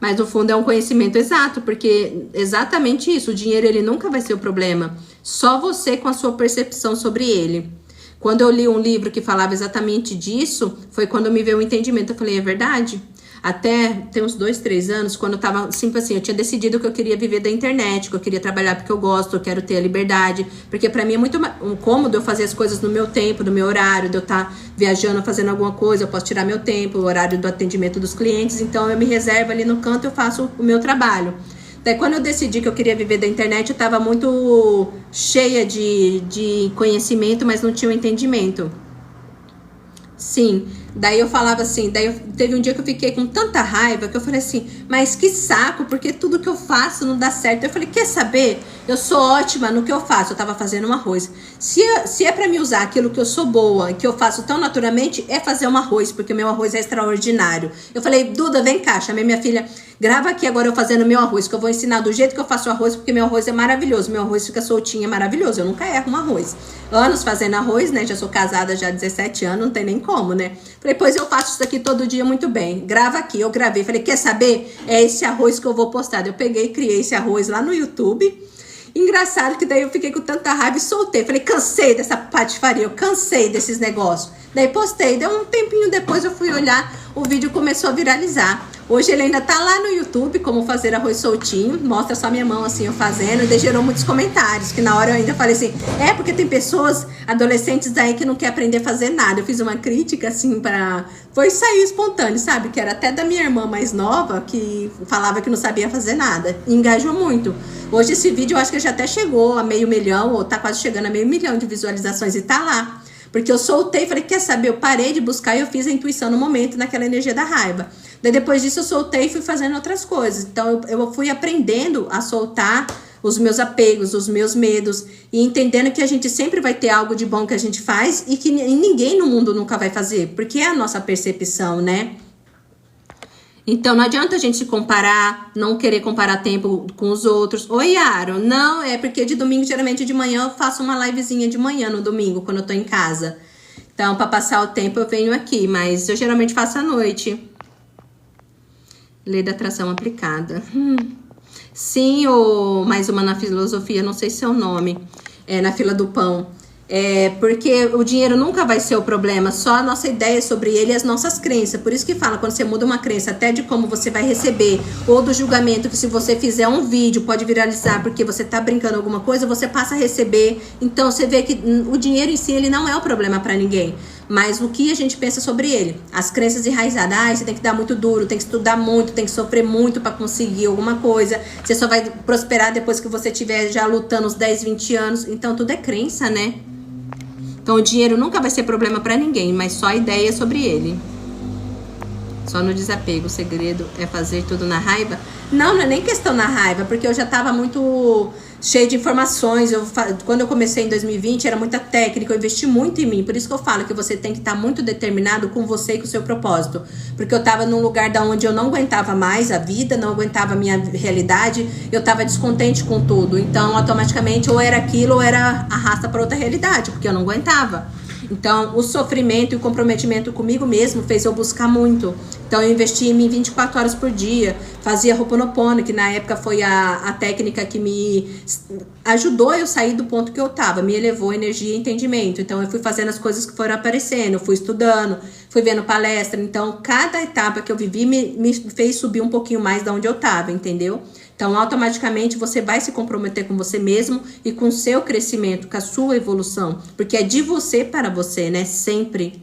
Speaker 1: Mas no fundo é um conhecimento exato, porque exatamente isso, o dinheiro ele nunca vai ser o problema, só você com a sua percepção sobre ele. Quando eu li um livro que falava exatamente disso, foi quando me veio o entendimento, eu falei, é verdade? Até tem uns 2, 3 anos, quando eu tava, assim, eu tinha decidido que eu queria viver da internet, que eu queria trabalhar porque eu gosto, eu quero ter a liberdade, porque pra mim é muito cômodo eu fazer as coisas no meu tempo, no meu horário, de eu estar viajando, fazendo alguma coisa, eu posso tirar meu tempo, o horário do atendimento dos clientes, então eu me reservo ali no canto, eu faço o meu trabalho. Daí quando eu decidi que eu queria viver da internet, eu tava muito cheia de conhecimento, mas não tinha o entendimento. Sim, daí eu falava assim, teve um dia que eu fiquei com tanta raiva que eu falei assim, mas que saco, porque tudo que eu faço não dá certo. Eu falei, quer saber? Eu sou ótima no que eu faço. Eu tava fazendo um arroz. Se é pra me usar aquilo que eu sou boa, que eu faço tão naturalmente, é fazer um arroz, porque meu arroz é extraordinário. Eu falei, Duda, vem cá, chamei minha filha, Grava aqui agora eu fazendo meu arroz, que eu vou ensinar do jeito que eu faço o arroz, porque meu arroz é maravilhoso. Meu arroz fica soltinho, é maravilhoso. Eu nunca erro um arroz. Anos fazendo arroz, né? Já sou casada já há 17 anos, não tem nem como, né? Falei, pois eu faço isso aqui todo dia muito bem. Grava aqui, eu gravei. Falei, quer saber? É esse arroz que eu vou postar. Eu peguei e criei esse arroz lá no YouTube. Engraçado que daí eu fiquei com tanta raiva e soltei. Falei, cansei dessa patifaria, eu cansei desses negócios. Daí postei, deu um tempinho depois eu fui olhar, o vídeo começou a viralizar. Hoje ele ainda tá lá no YouTube, como fazer arroz soltinho. Mostra só minha mão assim, eu fazendo. E daí gerou muitos comentários, que na hora eu ainda falei assim, porque tem pessoas, adolescentes aí que não quer aprender a fazer nada. Eu fiz uma crítica assim pra... Foi sair espontâneo, sabe? Que era até da minha irmã mais nova, que falava que não sabia fazer nada. E engajou muito. Hoje esse vídeo eu acho que já até chegou a 500 mil, ou tá quase chegando a 500 mil de visualizações e tá lá. Porque eu soltei, falei, quer saber? Eu parei de buscar e eu fiz a intuição no momento, naquela energia da raiva. Daí depois disso eu soltei e fui fazendo outras coisas. Então eu fui aprendendo a soltar os meus apegos, os meus medos. E entendendo que a gente sempre vai ter algo de bom que a gente faz e que ninguém no mundo nunca vai fazer. Porque é a nossa percepção, né? Então não adianta a gente se comparar, não querer comparar tempo com os outros. Oi, Yaro. Não, é porque de domingo, geralmente de manhã, eu faço uma livezinha de manhã no domingo, quando eu tô em casa. Então, pra passar o tempo, eu venho aqui. Mas eu geralmente faço à noite. Lei da atração aplicada. Sim, ou mais uma na filosofia, não sei se é o nome. É na fila do pão. Porque o dinheiro nunca vai ser o problema, só a nossa ideia sobre ele e as nossas crenças. Por isso que fala, quando você muda uma crença, até de como você vai receber, ou do julgamento, que se você fizer um vídeo, pode viralizar porque você tá brincando alguma coisa, você passa a receber. Então, você vê que o dinheiro em si, ele não é o problema pra ninguém. Mas o que a gente pensa sobre ele? As crenças enraizadas, você tem que dar muito duro, tem que estudar muito, tem que sofrer muito pra conseguir alguma coisa. Você só vai prosperar depois que você estiver já lutando uns 10, 20 anos. Então, tudo é crença, né? Então, o dinheiro nunca vai ser problema pra ninguém, mas só a ideia sobre ele. Só no desapego. O segredo é fazer tudo na raiva? Não, não é nem questão na raiva, porque eu já tava muito cheia de informações. Quando eu comecei em 2020, era muita técnica, eu investi muito em mim. Por isso que eu falo que você tem que estar muito determinado com você e com o seu propósito. Porque eu tava num lugar da onde eu não aguentava mais a vida, não aguentava a minha realidade, eu tava descontente com tudo. Então, automaticamente, ou era aquilo, ou era arrasta para outra realidade, porque eu não aguentava. Então, o sofrimento e o comprometimento comigo mesmo fez eu buscar muito. Então, eu investi em mim 24 horas por dia, fazia Ho'oponopono, que na época foi a técnica que me ajudou eu sair do ponto que eu tava, me elevou energia e entendimento. Então, eu fui fazendo as coisas que foram aparecendo, eu fui estudando, fui vendo palestra. Então, cada etapa que eu vivi me fez subir um pouquinho mais da onde eu tava, entendeu? Então, automaticamente, você vai se comprometer com você mesmo e com o seu crescimento, com a sua evolução. Porque é de você para você, né? Sempre.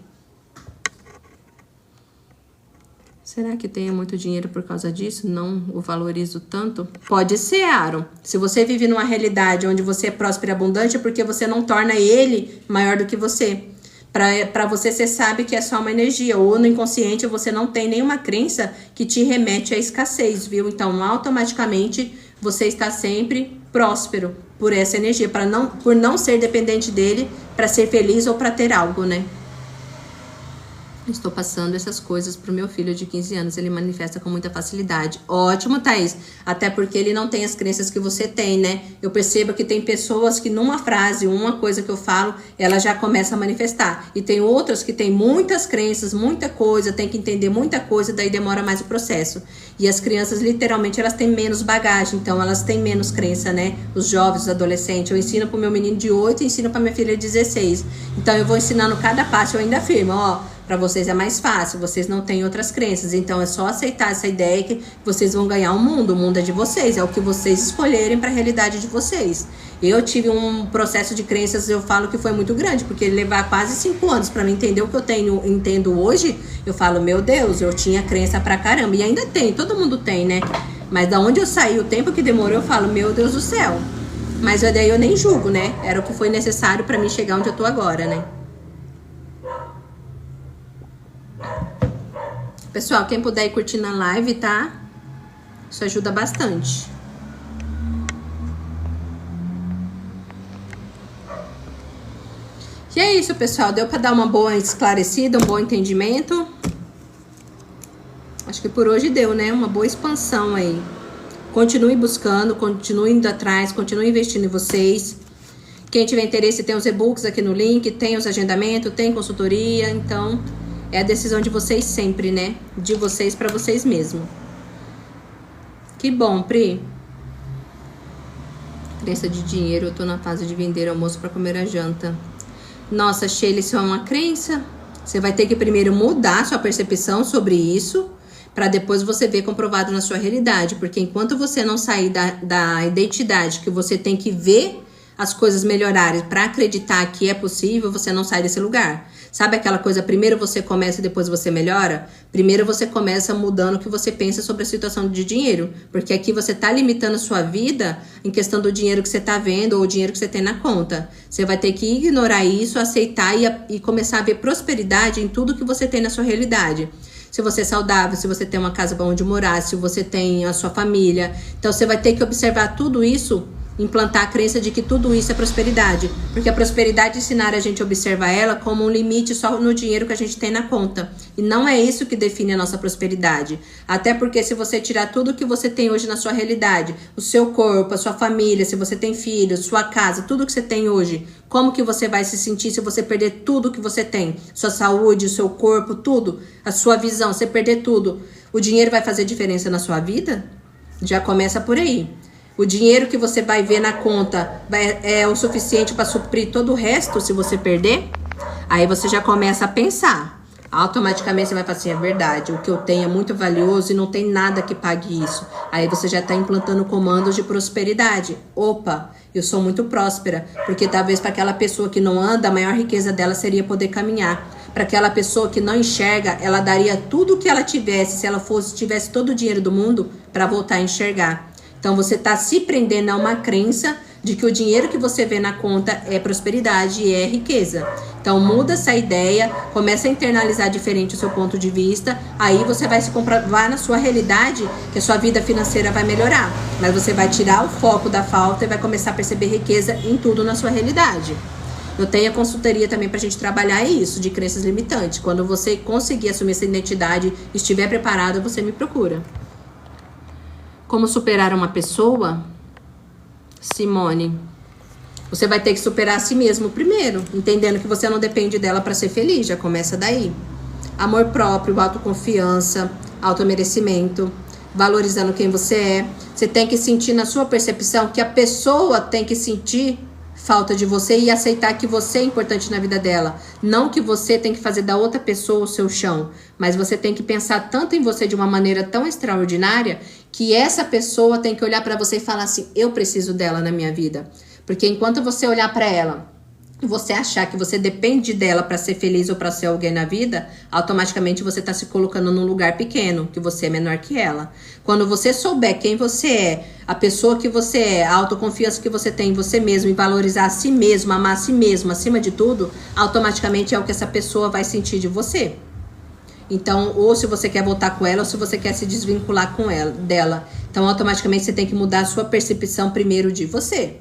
Speaker 1: Será que tenho muito dinheiro por causa disso? Não o valorizo tanto? Pode ser, Aaron. Se você vive numa realidade onde você é próspero e abundante, é porque você não torna ele maior do que você. Para você sabe que é só uma energia, ou no inconsciente você não tem nenhuma crença que te remete à escassez, viu? Então, automaticamente, você está sempre próspero por essa energia, por não ser dependente dele para ser feliz ou para ter algo, né? Estou passando essas coisas pro meu filho de 15 anos. Ele manifesta com muita facilidade. Ótimo, Thaís. Até porque ele não tem as crenças que você tem, né? Eu percebo que tem pessoas que numa frase, uma coisa que eu falo, ela já começa a manifestar. E tem outras que tem muitas crenças, muita coisa, tem que entender muita coisa, daí demora mais o processo. E as crianças, literalmente, elas têm menos bagagem, então elas têm menos crença, né? Os jovens, os adolescentes. Eu ensino pro meu menino de 8 e ensino pra minha filha de 16. Então eu vou ensinando cada passo, eu ainda afirmo, ó. Para vocês é mais fácil, vocês não têm outras crenças. Então é só aceitar essa ideia que vocês vão ganhar o mundo é de vocês, é o que vocês escolherem para a realidade de vocês. Eu tive um processo de crenças, eu falo que foi muito grande, porque levar quase 5 anos para mim entender o que eu entendo hoje, eu falo, meu Deus, eu tinha crença pra caramba, e ainda tem, todo mundo tem, né? Mas da onde eu saí, o tempo que demorou, eu falo, meu Deus do céu. Mas daí eu nem julgo, né? Era o que foi necessário para mim chegar onde eu tô agora, né? Pessoal, quem puder ir curtindo a live, tá? Isso ajuda bastante. E é isso, pessoal. Deu pra dar uma boa esclarecida, um bom entendimento? Acho Acho que por hoje deu, né? Uma boa expansão aí. Continue buscando, continue indo atrás, continue investindo em vocês. Quem tiver interesse, tem os e-books aqui no link, tem os agendamentos, tem consultoria. Então, é a decisão de vocês sempre, né? De vocês para vocês mesmos. Que bom, Pri. Crença de dinheiro, eu tô na fase de vender almoço para comer a janta. Nossa, Sheila, isso é uma crença? Você vai ter que primeiro mudar sua percepção sobre isso, para depois você ver comprovado na sua realidade. Porque enquanto você não sair da identidade que você tem que ver as coisas melhorarem para acreditar que é possível, você não sai desse lugar. Sabe aquela coisa, primeiro você começa e depois você melhora? Primeiro você começa mudando o que você pensa sobre a situação de dinheiro. Porque aqui você tá limitando a sua vida em questão do dinheiro que você tá vendo ou o dinheiro que você tem na conta. Você vai ter que ignorar isso, aceitar e começar a ver prosperidade em tudo que você tem na sua realidade. Se você é saudável, se você tem uma casa onde morar, se você tem a sua família. Então você vai ter que observar tudo isso, implantar a crença de que tudo isso é prosperidade. Porque a prosperidade ensinar a gente a observar ela como um limite só no dinheiro que a gente tem na conta. E não é isso que define a nossa prosperidade. Até porque se você tirar tudo que você tem hoje na sua realidade, o seu corpo, a sua família, se você tem filhos, sua casa, tudo que você tem hoje, como que você vai se sentir se você perder tudo que você tem? Sua saúde, o seu corpo, tudo, a sua visão, você perder tudo. O dinheiro vai fazer diferença na sua vida? Já começa por aí. O dinheiro que você vai ver na conta é o suficiente para suprir todo o resto se você perder? Aí você já começa a pensar. Automaticamente você vai falar assim, é verdade, o que eu tenho é muito valioso e não tem nada que pague isso. Aí você já está implantando comandos de prosperidade. Opa, eu sou muito próspera, porque talvez para aquela pessoa que não anda, a maior riqueza dela seria poder caminhar. Para aquela pessoa que não enxerga, ela daria tudo o que ela tivesse, se ela tivesse todo o dinheiro do mundo, para voltar a enxergar. Então você está se prendendo a uma crença de que o dinheiro que você vê na conta é prosperidade e é riqueza. Então muda essa ideia, começa a internalizar diferente o seu ponto de vista, aí você vai se comprovar na sua realidade que a sua vida financeira vai melhorar. Mas você vai tirar o foco da falta e vai começar a perceber riqueza em tudo na sua realidade. Eu tenho a consultoria também pra gente trabalhar isso, de crenças limitantes. Quando você conseguir assumir essa identidade e estiver preparado, você me procura. Como superar uma pessoa? Simone, você vai ter que superar a si mesmo primeiro, entendendo que você não depende dela para ser feliz, já começa daí. Amor próprio, autoconfiança, automerecimento, valorizando quem você é. Você tem que sentir na sua percepção que a pessoa tem que sentir falta de você e aceitar que você é importante na vida dela. Não que você tem que fazer da outra pessoa o seu chão, mas você tem que pensar tanto em você de uma maneira tão extraordinária que essa pessoa tem que olhar para você e falar assim, eu preciso dela na minha vida. Porque enquanto você olhar para ela e você achar que você depende dela para ser feliz ou para ser alguém na vida, automaticamente você está se colocando num lugar pequeno, que você é menor que ela. Quando você souber quem você é, a pessoa que você é, a autoconfiança que você tem em você mesmo e valorizar a si mesmo, amar a si mesmo acima de tudo, automaticamente é o que essa pessoa vai sentir de você. Então, ou se você quer voltar com ela, ou se você quer se desvincular com ela, dela. Então, automaticamente você tem que mudar a sua percepção primeiro de você.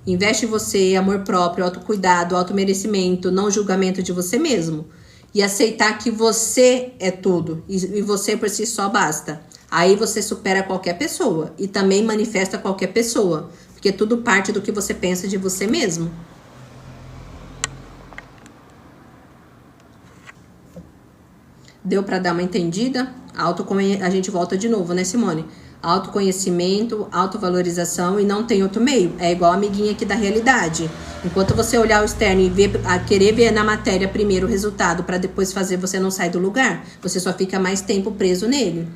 Speaker 1: Investe em você, amor próprio, autocuidado, automerecimento, não julgamento de você mesmo. E aceitar que você é tudo. E você por si só basta. Aí você supera qualquer pessoa. E também manifesta qualquer pessoa. Porque tudo parte do que você pensa de você mesmo. Deu pra dar uma entendida? A gente volta de novo, né, Simone? Autoconhecimento, autovalorização e não tem outro meio. É igual a amiguinha aqui da realidade. Enquanto você olhar o externo e querer ver na matéria primeiro o resultado para depois fazer, você não sai do lugar. Você só fica mais tempo preso nele.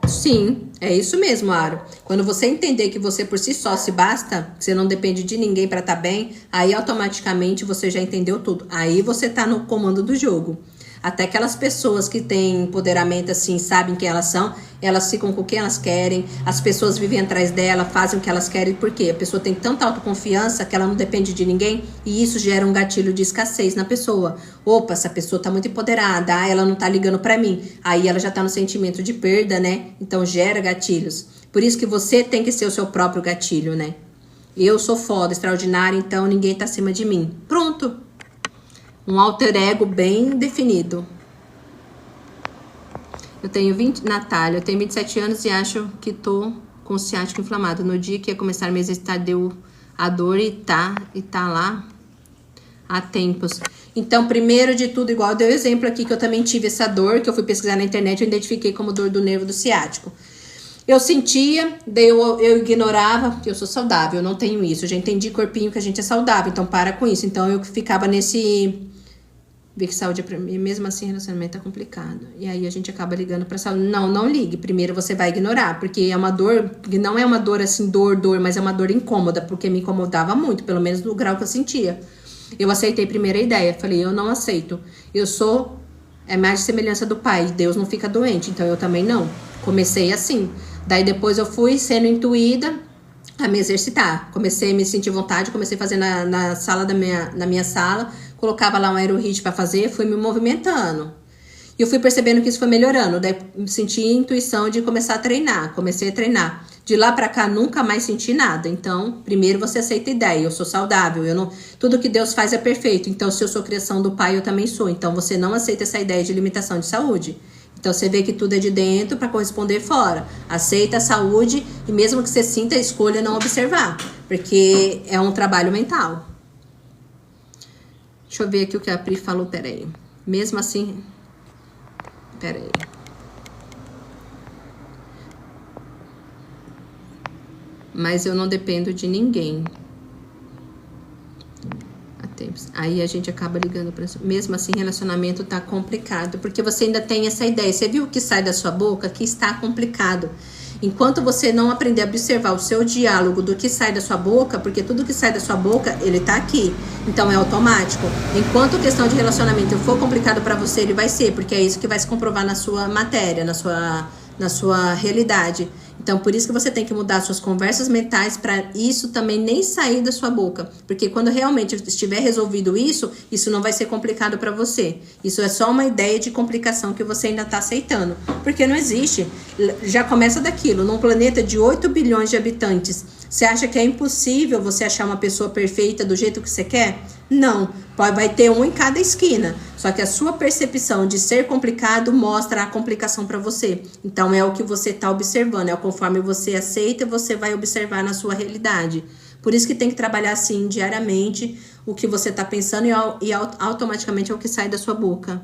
Speaker 1: Sim, é isso mesmo, Aro. Quando você entender que você por si só se basta, que você não depende de ninguém para estar bem, aí automaticamente você já entendeu tudo. Aí você tá no comando do jogo. Até aquelas pessoas que têm empoderamento, assim, sabem quem elas são, elas ficam com quem elas querem, as pessoas vivem atrás dela, fazem o que elas querem, porque a pessoa tem tanta autoconfiança que ela não depende de ninguém, e isso gera um gatilho de escassez na pessoa. Opa, essa pessoa tá muito empoderada, ela não tá ligando pra mim. Aí ela já tá no sentimento de perda, né? Então gera gatilhos. Por isso que você tem que ser o seu próprio gatilho, né? Eu sou foda, extraordinária, então ninguém tá acima de mim. Pronto. Um alter ego bem definido. Natália, eu tenho 27 anos e acho que tô com o ciático inflamado. No dia que ia começar a me exercitar, deu a dor e tá lá há tempos. Então, primeiro de tudo, igual deu exemplo aqui, que eu também tive essa dor, que eu fui pesquisar na internet, eu identifiquei como dor do nervo do ciático. Eu sentia, daí eu ignorava, porque eu sou saudável, eu não tenho isso. Eu já entendi, corpinho, que a gente é saudável, então para com isso. Então, eu ficava nesse... Ver que saúde é pra mim, mesmo assim, relacionamento é complicado. E aí, a gente acaba ligando pra saúde. Não ligue. Primeiro, você vai ignorar, porque é uma dor... Porque não é uma dor, assim, dor, mas é uma dor incômoda, porque me incomodava muito, pelo menos no grau que eu sentia. Eu aceitei primeiro a ideia, falei, eu não aceito. Eu sou a imagem e semelhança do Pai, Deus não fica doente, então eu também não. Comecei assim. Daí depois eu fui sendo intuída a me exercitar. Comecei a me sentir vontade, comecei a fazer na sala na minha sala, colocava lá um aerobik para fazer, fui me movimentando. E eu fui percebendo que isso foi melhorando, daí senti a intuição de começar a treinar, comecei a treinar. De lá pra cá, nunca mais senti nada. Então, primeiro você aceita a ideia. Eu sou saudável. Tudo que Deus faz é perfeito. Então, se eu sou criação do Pai, eu também sou. Então, você não aceita essa ideia de limitação de saúde. Então, você vê que tudo é de dentro para corresponder fora. Aceita a saúde e mesmo que você sinta, escolha não observar. Porque é um trabalho mental. Deixa eu ver aqui o que a Pri falou. Peraí. Mesmo assim... Peraí. Mas eu não dependo de ninguém. Há tempos. Aí a gente acaba ligando para isso. Mesmo assim, relacionamento tá complicado. Porque você ainda tem essa ideia. Você viu o que sai da sua boca? Que está complicado. Enquanto você não aprender a observar o seu diálogo do que sai da sua boca, porque tudo que sai da sua boca, ele tá aqui. Então é automático. Enquanto a questão de relacionamento for complicado para você, ele vai ser. Porque é isso que vai se comprovar na sua matéria, na sua realidade. Então, por isso que você tem que mudar suas conversas mentais para isso também nem sair da sua boca. Porque quando realmente estiver resolvido isso, isso não vai ser complicado para você. Isso é só uma ideia de complicação que você ainda está aceitando. Porque não existe. Já começa daquilo. Num planeta de 8 bilhões de habitantes, você acha que é impossível você achar uma pessoa perfeita do jeito que você quer? Não. Vai ter um em cada esquina. Só que a sua percepção de ser complicado mostra a complicação para você. Então, é o que você está observando. É conforme você aceita, você vai observar na sua realidade. Por isso que tem que trabalhar assim, diariamente, o que você está pensando e automaticamente é o que sai da sua boca.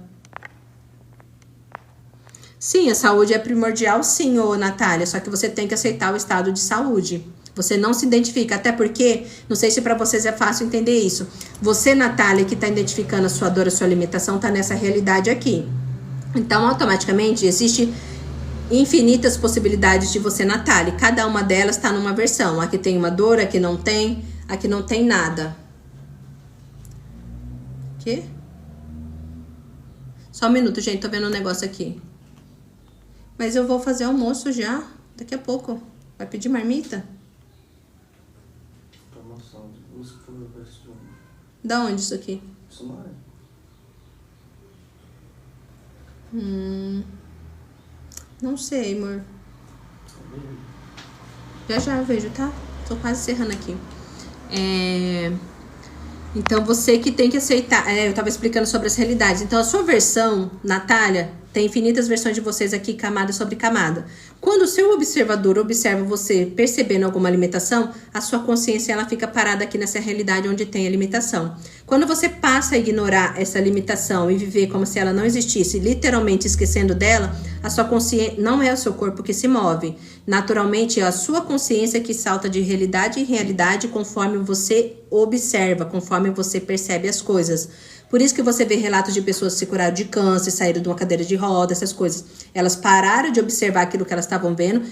Speaker 1: Sim, a saúde é primordial, sim, ô Natália. Só que você tem que aceitar o estado de saúde. Você não se identifica, até porque, não sei se para vocês é fácil entender isso. Você, Natália, que está identificando a sua dor, a sua limitação, está nessa realidade aqui. Então, automaticamente, existe infinitas possibilidades de você, Natália. Cada uma delas está numa versão. Aqui tem uma dor, aqui não tem nada. Quê? Só um minuto, gente, tô vendo um negócio aqui. Mas eu vou fazer almoço já, daqui a pouco. Vai pedir marmita? Da onde isso aqui?
Speaker 2: Sumário.
Speaker 1: Não sei, amor. Já eu vejo, tá? Tô quase encerrando aqui. Então, você que tem que aceitar... eu tava explicando sobre as realidades. Então, a sua versão, Natália, tem infinitas versões de vocês aqui, camada sobre camada. Quando o seu observador observa você percebendo alguma limitação, a sua consciência ela fica parada aqui nessa realidade onde tem a limitação. Quando você passa a ignorar essa limitação e viver como se ela não existisse, literalmente esquecendo dela, a sua consciência não é o seu corpo que se move. Naturalmente, é a sua consciência que salta de realidade em realidade conforme você observa, conforme você percebe as coisas. Por isso que você vê relatos de pessoas que se curaram de câncer, saíram de uma cadeira de roda, essas coisas. Elas pararam de observar aquilo que elas estavam vendo,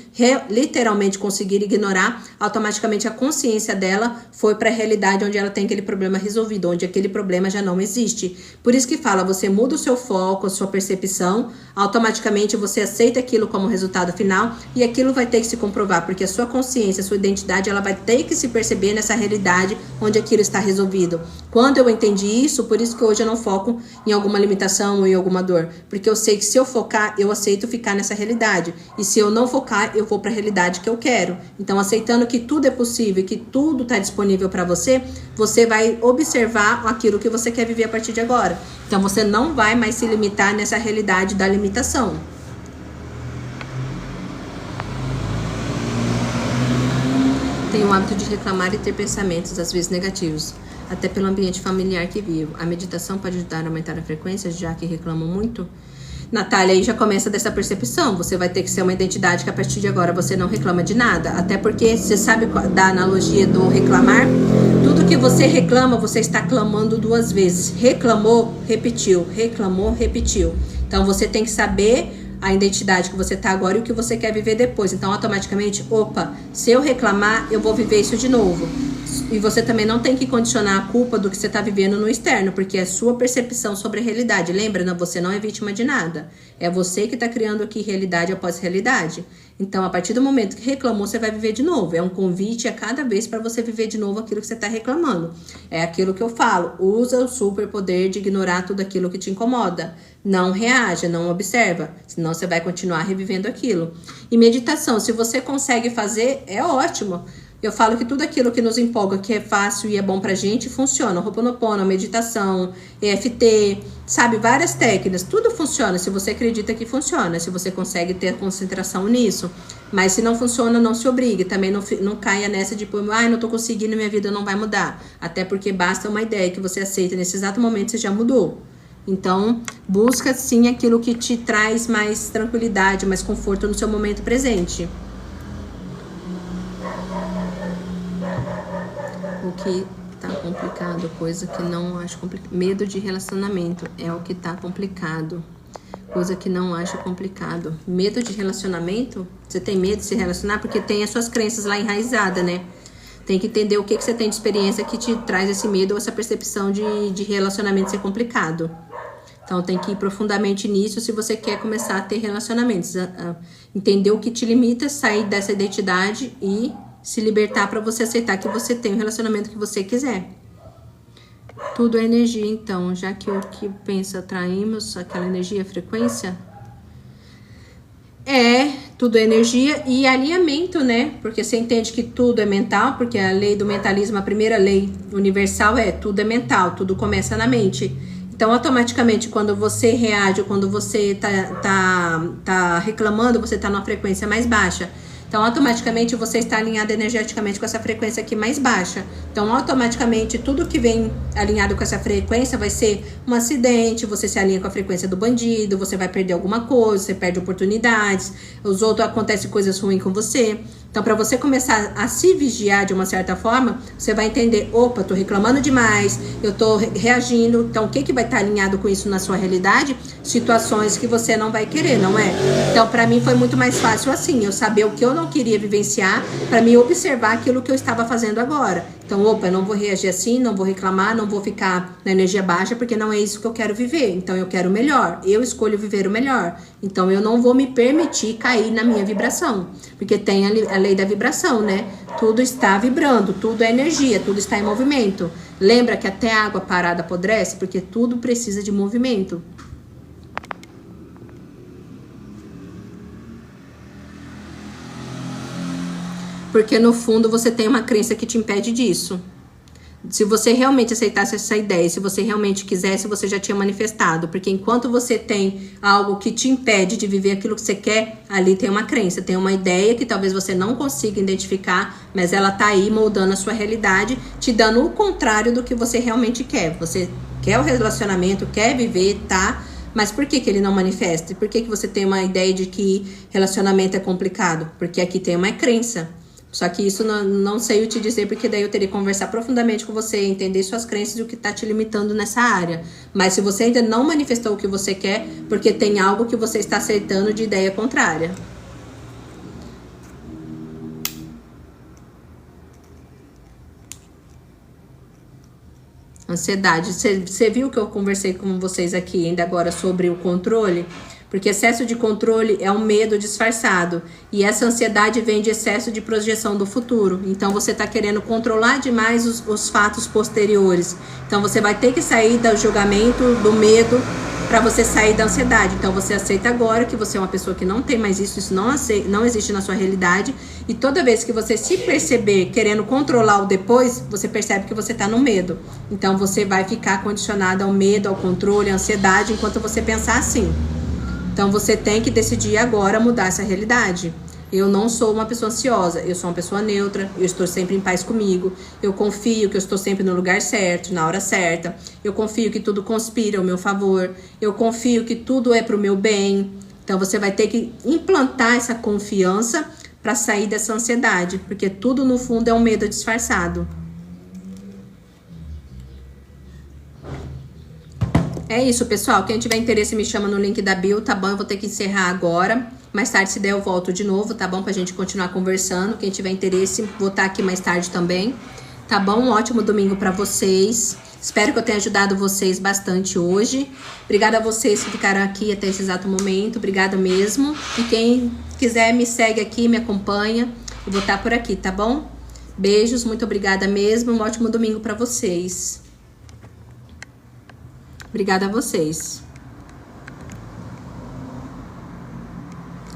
Speaker 1: literalmente conseguiram ignorar, automaticamente a consciência dela foi para a realidade onde ela tem aquele problema resolvido, onde aquele problema já não existe. Por isso que fala, você muda o seu foco, a sua percepção, automaticamente você aceita aquilo como resultado final e aquilo vai ter que se comprovar, porque a sua consciência, a sua identidade, ela vai ter que se perceber nessa realidade onde aquilo está resolvido. Quando eu entendi isso, por isso que hoje eu não foco em alguma limitação ou em alguma dor. Porque eu sei que se eu focar, eu aceito ficar nessa realidade. E se eu não focar, eu vou para a realidade que eu quero. Então, aceitando que tudo é possível e que tudo está disponível para você, você vai observar aquilo que você quer viver a partir de agora. Então, você não vai mais se limitar nessa realidade da limitação. Tenho o hábito de reclamar e ter pensamentos, às vezes negativos, até pelo ambiente familiar que vivo. A meditação pode ajudar a aumentar a frequência, já que reclamo muito? Natália, aí já começa dessa percepção. Você vai ter que ser uma identidade que a partir de agora você não reclama de nada. Até porque você sabe da analogia do reclamar? Tudo que você reclama, você está clamando 2 vezes. Reclamou, repetiu. Reclamou, repetiu. Então você tem que saber a identidade que você está agora e o que você quer viver depois. Então automaticamente, opa, se eu reclamar, eu vou viver isso de novo. E você também não tem que condicionar a culpa do que você está vivendo no externo, porque é sua percepção sobre a realidade. Lembra, não, você não é vítima de nada. É você que está criando aqui realidade após realidade. Então, a partir do momento que reclamou, você vai viver de novo. É um convite a cada vez para você viver de novo aquilo que você está reclamando. É aquilo que eu falo. Usa o superpoder de ignorar tudo aquilo que te incomoda. Não reaja, não observa. Senão você vai continuar revivendo aquilo. E meditação, se você consegue fazer, é ótimo. Eu falo que tudo aquilo que nos empolga, que é fácil e é bom pra gente, funciona. Ho'oponopono, meditação, EFT, sabe? Várias técnicas. Tudo funciona se você acredita que funciona, se você consegue ter concentração nisso. Mas se não funciona, não se obrigue. Também não caia nessa de, não tô conseguindo, minha vida não vai mudar. Até porque basta uma ideia que você aceita nesse exato momento, você já mudou. Então, busca sim aquilo que te traz mais tranquilidade, mais conforto no seu momento presente. O que tá complicado, coisa que não acho complicado. Medo de relacionamento é o que tá complicado. Coisa que não acho complicado. Medo de relacionamento? Você tem medo de se relacionar? Porque tem as suas crenças lá enraizadas, né? Tem que entender o que você tem de experiência que te traz esse medo ou essa percepção de relacionamento ser complicado. Então tem que ir profundamente nisso se você quer começar a ter relacionamentos. Entender o que te limita, sair dessa identidade e se libertar para você aceitar que você tem o relacionamento que você quiser. Tudo é energia, então. Já que o que pensa atraímos, aquela energia, frequência. Tudo é energia e alinhamento, né? Porque você entende que tudo é mental, porque a lei do mentalismo, a primeira lei universal tudo é mental, tudo começa na mente. Então, automaticamente, quando você reage, quando você tá reclamando, você tá numa frequência mais baixa. Então, automaticamente, você está alinhado energeticamente com essa frequência aqui mais baixa. Então, automaticamente, tudo que vem alinhado com essa frequência vai ser um acidente, você se alinha com a frequência do bandido, você vai perder alguma coisa, você perde oportunidades, os outros acontecem coisas ruins com você. Então, para você começar a se vigiar de uma certa forma, você vai entender, opa, tô reclamando demais, eu tô reagindo. Então, o que vai estar alinhado com isso na sua realidade? Situações que você não vai querer, não é? Então, para mim foi muito mais fácil assim, eu saber o que eu não queria vivenciar, para mim observar aquilo que eu estava fazendo agora. Então, opa, eu não vou reagir assim, não vou reclamar, não vou ficar na energia baixa, porque não é isso que eu quero viver. Então, eu quero o melhor, eu escolho viver o melhor. Então, eu não vou me permitir cair na minha vibração, porque tem a lei da vibração, né? Tudo está vibrando, tudo é energia, tudo está em movimento. Lembra que até a água parada apodrece, porque tudo precisa de movimento. Porque no fundo você tem uma crença que te impede disso. Se você realmente aceitasse essa ideia, se você realmente quisesse, você já tinha manifestado. Porque enquanto você tem algo que te impede de viver aquilo que você quer, ali tem uma crença, tem uma ideia que talvez você não consiga identificar, mas ela tá aí moldando a sua realidade, te dando o contrário do que você realmente quer. Você quer o relacionamento, quer viver, tá? Mas por que ele não manifesta? Por que você tem uma ideia de que relacionamento é complicado? Porque aqui tem uma crença. Só que isso não sei eu te dizer, porque daí eu teria que conversar profundamente com você, entender suas crenças e o que está te limitando nessa área. Mas se você ainda não manifestou o que você quer, porque tem algo que você está aceitando de ideia contrária. Ansiedade. Você viu que eu conversei com vocês aqui ainda agora sobre o controle? Porque excesso de controle é um medo disfarçado. E essa ansiedade vem de excesso de projeção do futuro. Então você está querendo controlar demais os fatos posteriores. Então você vai ter que sair do julgamento, do medo, para você sair da ansiedade. Então você aceita agora que você é uma pessoa que não tem mais isso não existe na sua realidade. E toda vez que você se perceber querendo controlar o depois, você percebe que você está no medo. Então você vai ficar condicionado ao medo, ao controle, à ansiedade, enquanto você pensar assim. Então você tem que decidir agora mudar essa realidade. Eu não sou uma pessoa ansiosa, eu sou uma pessoa neutra, eu estou sempre em paz comigo, eu confio que eu estou sempre no lugar certo, na hora certa, eu confio que tudo conspira ao meu favor, eu confio que tudo é pro meu bem. Então você vai ter que implantar essa confiança para sair dessa ansiedade, porque tudo no fundo é um medo disfarçado. É isso, pessoal. Quem tiver interesse me chama no link da bio, tá bom? Eu vou ter que encerrar agora. Mais tarde, se der, eu volto de novo, tá bom? Pra gente continuar conversando. Quem tiver interesse, vou estar aqui mais tarde também. Tá bom? Um ótimo domingo pra vocês. Espero que eu tenha ajudado vocês bastante hoje. Obrigada a vocês que ficaram aqui até esse exato momento. Obrigada mesmo. E quem quiser, me segue aqui, me acompanha. Eu vou estar por aqui, tá bom? Beijos, muito obrigada mesmo. Um ótimo domingo pra vocês. Obrigada a vocês.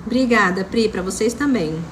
Speaker 1: Obrigada, Pri, pra vocês também.